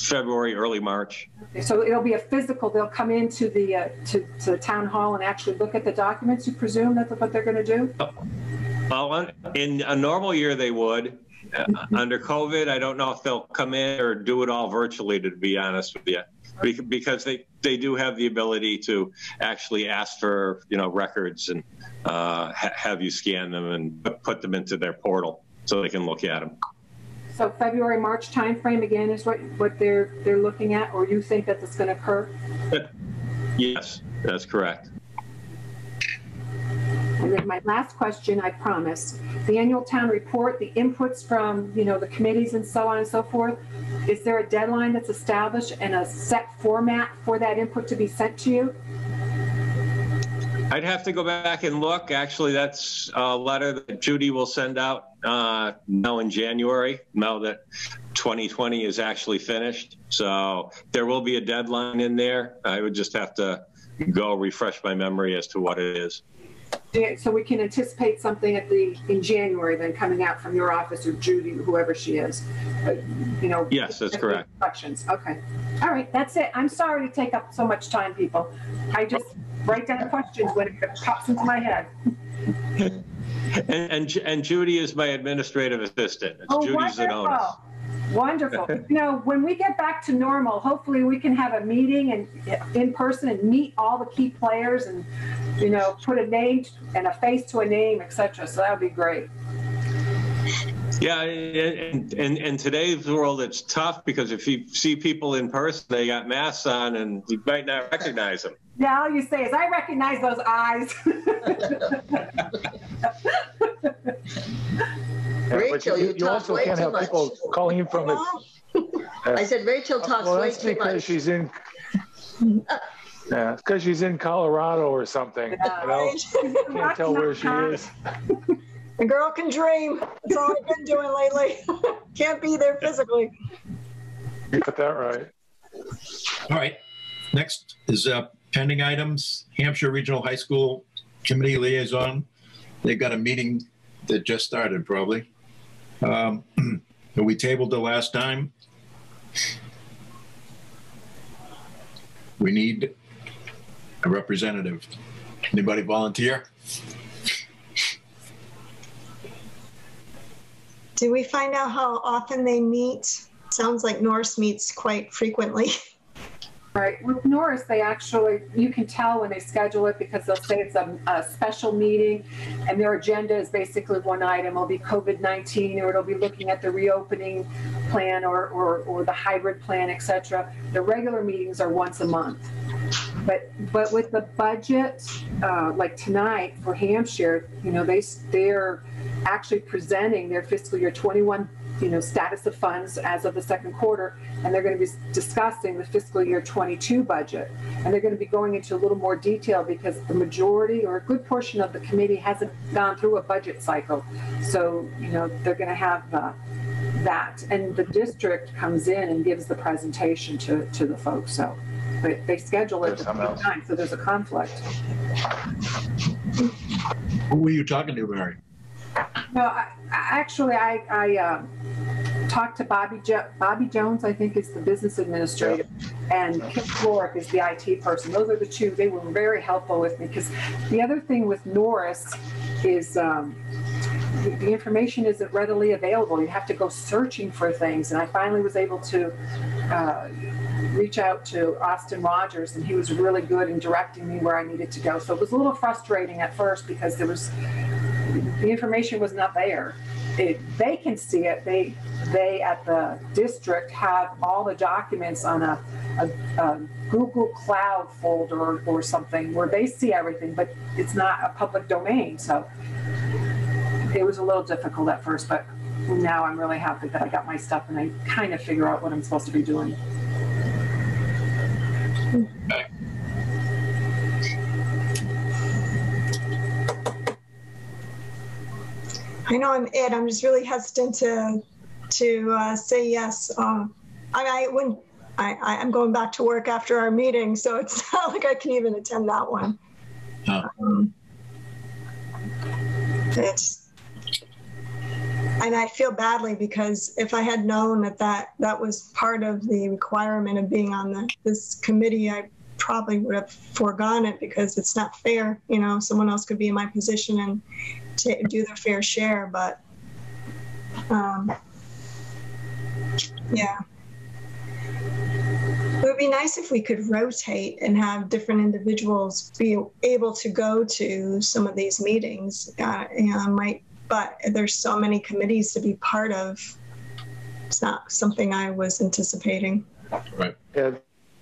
February, early March. So it'll be a physical, they'll come into the to the town hall and actually look at the documents, you presume that's what they're going to do? Well, in a normal year they would. Under COVID, I don't know if they'll come in or do it all virtually, to be honest with you, because they do have the ability to actually ask for, you know, records and have you scan them and put them into their portal so they can look at them. So February, March timeframe again is what they're looking at, or you think that it's going to occur? Yes, that's correct. And then my last question, I promise, the annual town report, the inputs from, you know, the committees and so on and so forth, is there a deadline that's established and a set format for that input to be sent to you? I'd have to go back and look. Actually, that's a letter that Judy will send out now in January, now that 2020 is actually finished. So there will be a deadline in there. I would just have to go refresh my memory as to what it is. Yeah, so we can anticipate something in January then coming out from your office or Judy, whoever she is. You know. Yes, that's correct. Instructions. Okay. All right, that's it. I'm sorry to take up so much time, people. I just write down questions when it pops into my head. And Judy is my administrative assistant. It's Judy wonderful. Wonderful. You know, when we get back to normal, hopefully we can have a meeting and in person and meet all the key players and, you know, put a name and a face to a name, etc. So that would be great. Yeah, in today's world, it's tough because if you see people in person, they got masks on and you might not recognize them. Yeah, all you say is, I recognize those eyes. Rachel, you talk also way can't too have much. people calling in from it. I said Rachel talks Well, way that's too because much. she's in. Yeah, it's because she's in Colorado or something. You know, can't tell where she is. The girl can dream. That's all I've been doing lately. Can't be there physically. You got that right. All right. Next is pending items. Hampshire Regional High School Committee Liaison. They've got a meeting that just started, probably. We tabled the last time. We need a representative. Anybody volunteer? Do we find out how often they meet? Sounds like Norris meets quite frequently. Right. With Norris, they actually, you can tell when they schedule it because they'll say it's a special meeting and their agenda is basically one item. It'll be COVID-19 or it'll be looking at the reopening plan or the hybrid plan, et cetera. The regular meetings are once a month. But with the budget, like tonight for Hampshire, you know, they're actually presenting their fiscal year 21 status of funds as of the second quarter, and they're going to be discussing the fiscal year 22 budget. And they're going to be going into a little more detail because the majority or a good portion of the committee hasn't gone through a budget cycle. So, they're going to have that. And the district comes in and gives the presentation to the folks. So they schedule it at the same time, so there's a conflict. Who were you talking to, Mary? No, I talked to Bobby Jones, I think is the business administrator, and Kim Florick is the IT person. Those are the two. They were very helpful with me because the other thing with Norris is the information isn't readily available. You have to go searching for things. And I finally was able to reach out to Austin Rogers, and he was really good in directing me where I needed to go. So it was a little frustrating at first because the information was not there. They can see it. They at the district have all the documents on a Google Cloud folder or something where they see everything, but it's not a public domain. So it was a little difficult at first, but now I'm really happy that I got my stuff and I kind of figure out what I'm supposed to be doing. Okay. I know I'm Ed. I'm just really hesitant to say yes. I'm going back to work after our meeting, so it's not like I can even attend that one. And I feel badly because if I had known that was part of the requirement of being on this committee, I probably would have foregone it because it's not fair. Someone else could be in my position and do their fair share, but yeah. It would be nice if we could rotate and have different individuals be able to go to some of these meetings. But there's so many committees to be part of. It's not something I was anticipating. Right. Yeah.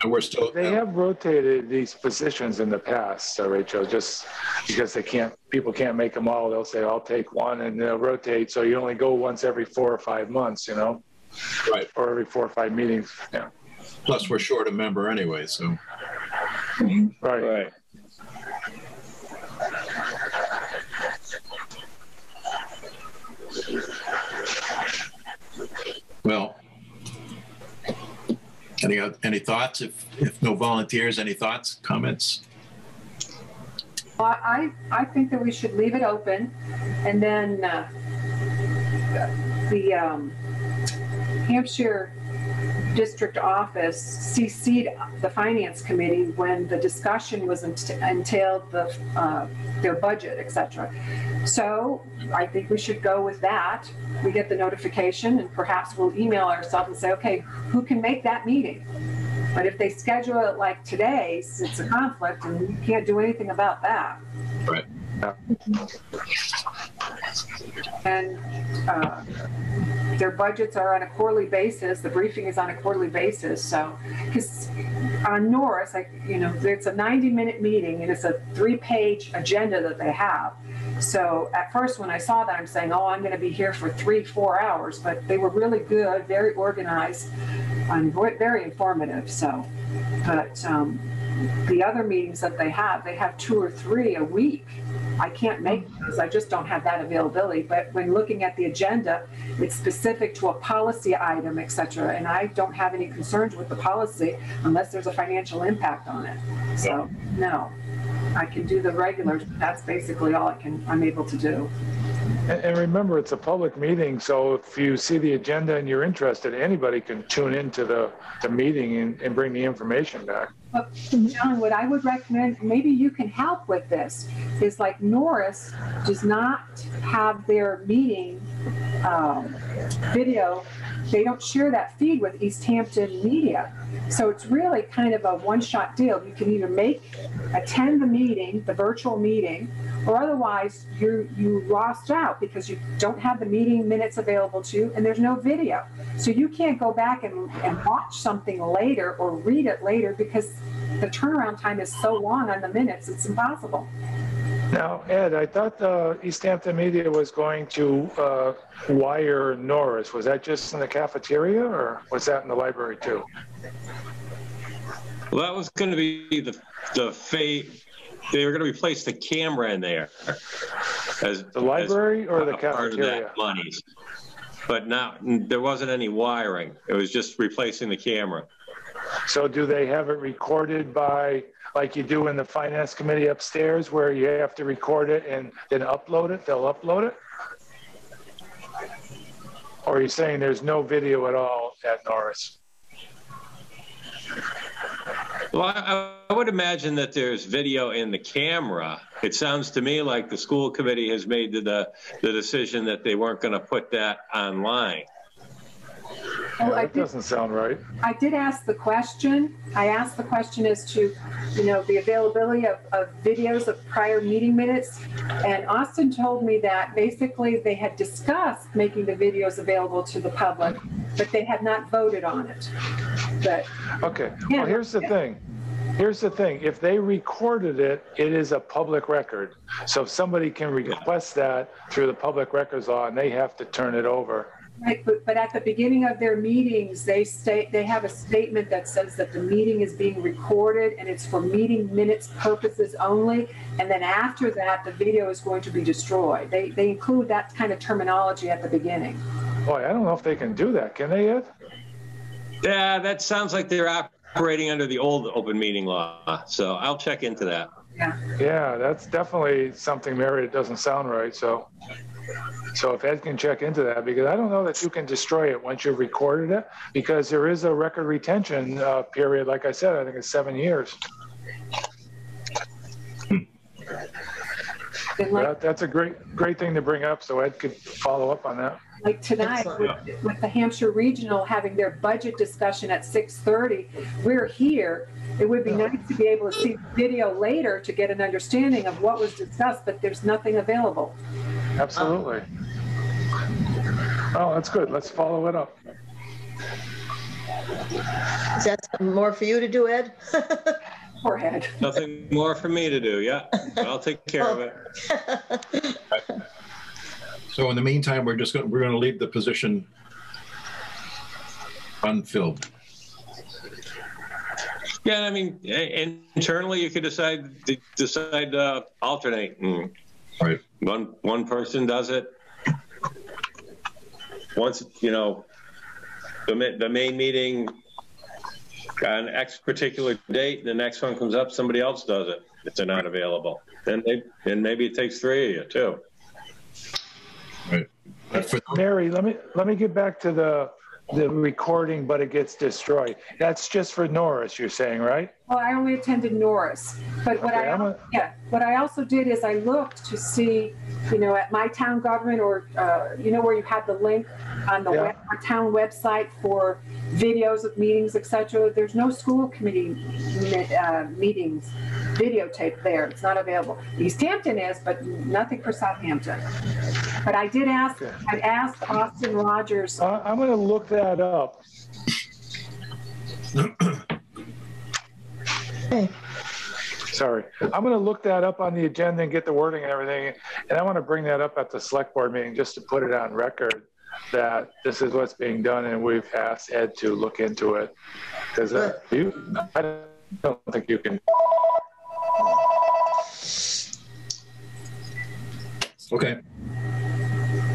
And we're still. They have rotated these positions in the past, Rachel, just because people can't make them all. They'll say, I'll take one, and they'll rotate. So you only go once every 4 or 5 months, Right. Or every 4 or 5 meetings. Yeah. Plus, we're short a member anyway, so. Right. Well, any thoughts? If no volunteers, any thoughts, comments? Well, I think that we should leave it open, and then the Hampshire district office CC'd the finance committee when the discussion was entailed their budget, etc. So I think we should go with that. We get the notification and perhaps we'll email ourselves and say, okay, who can make that meeting? But if they schedule it like today, it's a conflict and you can't do anything about that. Right. And their budgets are on a quarterly basis. The briefing is on a quarterly basis. So, because on Norris, it's a 90-minute meeting and it's a 3-page agenda that they have. So at first when I saw that, I'm saying, I'm going to be here for 3-4 hours, but they were really good, very organized, and very informative. So, but the other meetings that they have 2 or 3 a week. I can't make those. I just don't have that availability. But when looking at the agenda, it's specific to a policy item, et cetera. And I don't have any concerns with the policy unless there's a financial impact on it. So no, I can do the regulars. That's basically all I'm able to do. And remember, it's a public meeting, so if you see the agenda and you're interested, anybody can tune into the meeting and bring the information back. But John, what I would recommend, maybe you can help with this, is like Norris does not have their meeting video. They don't share that feed with Easthampton Media. So it's really kind of a one-shot deal. You can either attend the meeting, the virtual meeting, or otherwise you lost out because you don't have the meeting minutes available to you and there's no video. So you can't go back and watch something later or read it later because the turnaround time is so long on the minutes, it's impossible. Now, Ed, I thought the Easthampton media was going to wire Norris. Was that just in the cafeteria, or was that in the library too? Well, that was going to be they were going to replace the camera in there. As The library or the part of cafeteria? that monies. But there wasn't any wiring. It was just replacing the camera. So do they have it recorded by, like you do in the finance committee upstairs, where you have to record it and then upload it? They'll upload it? Or are you saying there's no video at all at Norris? Well, I would imagine that there's video in the camera. It sounds to me like the school committee has made the decision that they weren't going to put that online. Well, That doesn't sound right. I did ask the question. I asked the question as to, the availability of videos of prior meeting minutes. And Austin told me that basically they had discussed making the videos available to the public, but they had not voted on it. But Okay, yeah, well, here's the thing. Here's the thing. If they recorded it, it is a public record. So somebody can request that through the public records law, and they have to turn it over. Right, but at the beginning of their meetings, they have a statement that says that the meeting is being recorded and it's for meeting minutes purposes only. And then after that, the video is going to be destroyed. They include that kind of terminology at the beginning. Boy, I don't know if they can do that. Can they, Ed? Yeah, that sounds like they're operating under the old open meeting law. So I'll check into that. Yeah. Yeah, that's definitely something, Mary, that doesn't sound right. So if Ed can check into that, because I don't know that you can destroy it once you've recorded it, because there is a record retention period. Like I said, I think it's 7 years. That's a great thing to bring up, so Ed could follow up on that. Like tonight, with the Hampshire Regional having their budget discussion at 6:30, we're here. It would be nice to be able to see the video later to get an understanding of what was discussed, but there's nothing available. Absolutely. Oh, that's good. Let's follow it up. Is that something more for you to do, Ed? Poor Ed. Nothing more for me to do. Yeah, I'll take care of it. So in the meantime, we're going to leave the position unfilled. Yeah, I mean, internally you could decide to alternate. Right. One person does it. Once the main meeting on X particular date, the next one comes up, somebody else does it if they're not available. And maybe it takes 3 of you too. Right. Mary, let me get back to the recording, but it gets destroyed. That's just for Norris, you're saying, right? Well, I only attended Norris, but what I also did is I looked to see, at My Town Government, or where you have the link on the our town website for videos of meetings, etc. There's no school committee meetings videotape there. It's not available. Easthampton is, but nothing for Southampton. But I did ask. Okay. I asked Austin Rogers. I'm going to look that up. Hey. Sorry. I'm going to look that up on the agenda and get the wording and everything. And I want to bring that up at the select board meeting just to put it on record that this is what's being done, and we've asked Ed to look into it. Because I don't think you can. Okay.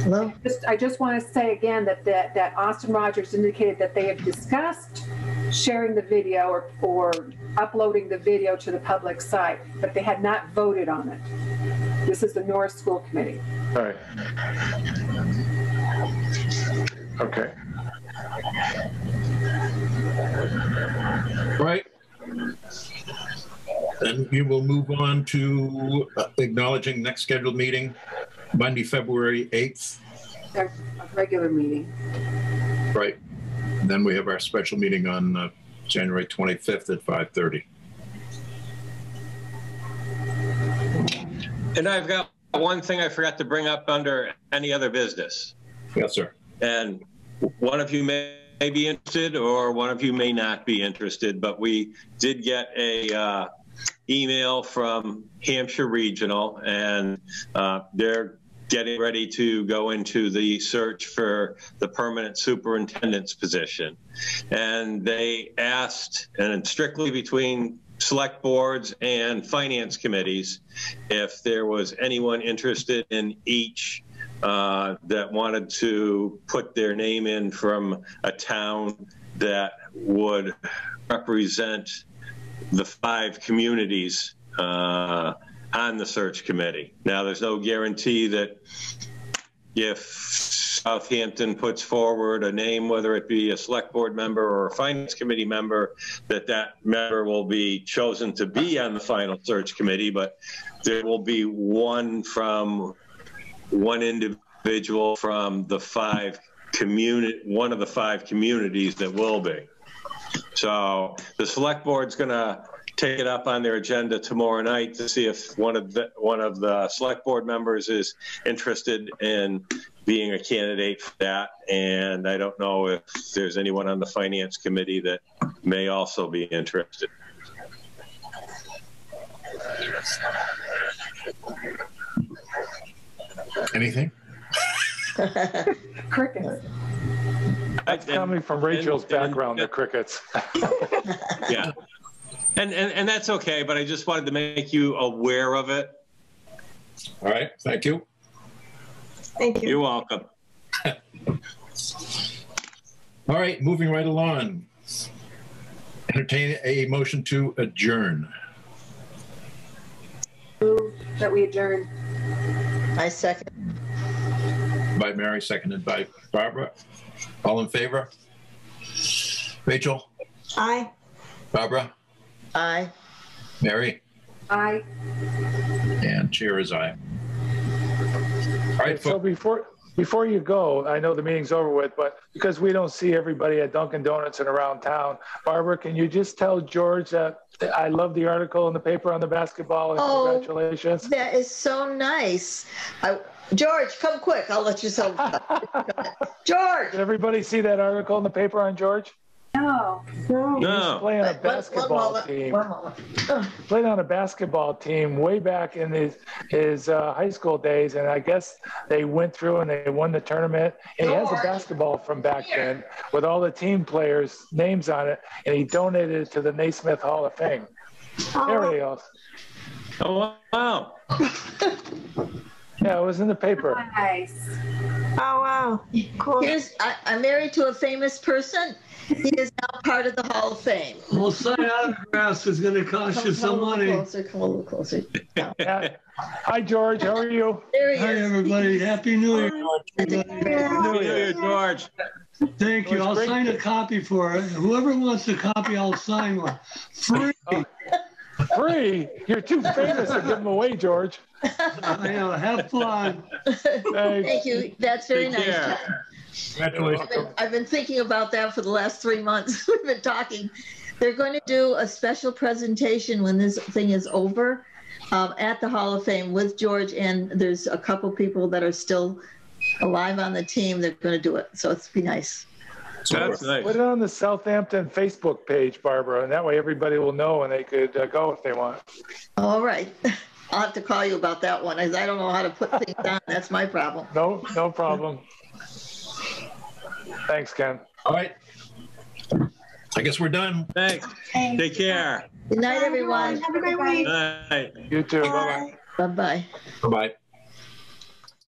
Hello? I just want to say again that Austin Rogers indicated that they have discussed sharing the video or uploading the video to the public site, but they had not voted on it. This is the Norris School Committee. All right. Okay. Right. Then we will move on to acknowledging next scheduled meeting, Monday, February 8th. A regular meeting. Right. And then we have our special meeting on January 25th at 5:30. And I've got one thing I forgot to bring up under any other business. Yes, sir. And one of you may be interested, or one of you may not be interested, but we did get a email from Hampshire Regional, and they're getting ready to go into the search for the permanent superintendent's position. And they asked, and strictly between select boards and finance committees, if there was anyone interested in each that wanted to put their name in from a town that would represent the 5 communities on the search committee. Now, there's no guarantee that if Southampton puts forward a name, whether it be a select board member or a finance committee member, that member will be chosen to be on the final search committee, but there will be one individual from the 5 one of the 5 communities that will be. So the select board's going to take it up on their agenda tomorrow night to see if one of the select board members is interested in being a candidate for that. And I don't know if there's anyone on the finance committee that may also be interested. Anything? Crickets. That's coming from Rachel's background, the crickets. Yeah. And that's okay, but I just wanted to make you aware of it. All right, thank you. Thank you. You're welcome. All right, moving right along. Entertain a motion to adjourn. Move that we adjourn. I second. By Mary, seconded by Barbara. All in favor? Rachel? Aye. Barbara? Aye. Mary? Aye. And chair is aye. All right, So before you go, I know the meeting's over with, but because we don't see everybody at Dunkin' Donuts and around town, Barbara, can you just tell George that I love the article in the paper on the basketball, and congratulations. That is so nice. George, come quick. I'll let you tell. George! Did everybody see that article in the paper on George? No. He was playing a One basketball team. moment. Played on a basketball team way back in his high school days, and I guess they went through and they won the tournament. And he has a basketball from back then with all the team players' names on it, and he donated it to the Naismith Hall of Fame. There he goes. Oh, wow. Yeah, it was in the paper. Nice. Oh, wow. Cool. I'm married to a famous person. He is now part of the Hall of Fame. Well, sign autographs is going to cost you some money. Come a little closer. Yeah. Hi, George. How are you? There he Hi, is. everybody. Happy New Year. New Year, George. Thank you. I'll sign a copy for it. Whoever wants a copy, I'll sign one. Free. Free? You're too famous to give them away, George. I know. Have fun. Thank you. That's very Take nice. care. congratulations. I've been thinking about that for the last 3 months. We've been talking. They're going to do a special presentation when this thing is over at the Hall of Fame with George, and there's a couple people that are still alive on the team. They're going to do it, so it's be nice. That's nice. Put it on the Southampton Facebook page, Barbara, and that way everybody will know and they could go if they want. All right. I'll have to call you about that one, as I don't know how to put things on. That's my problem. No problem. Thanks, Ken. All right. I guess we're done. Thanks. Take care. Good night, everyone. Have a great week. Night. You too. Bye-bye. Bye-bye. Bye-bye.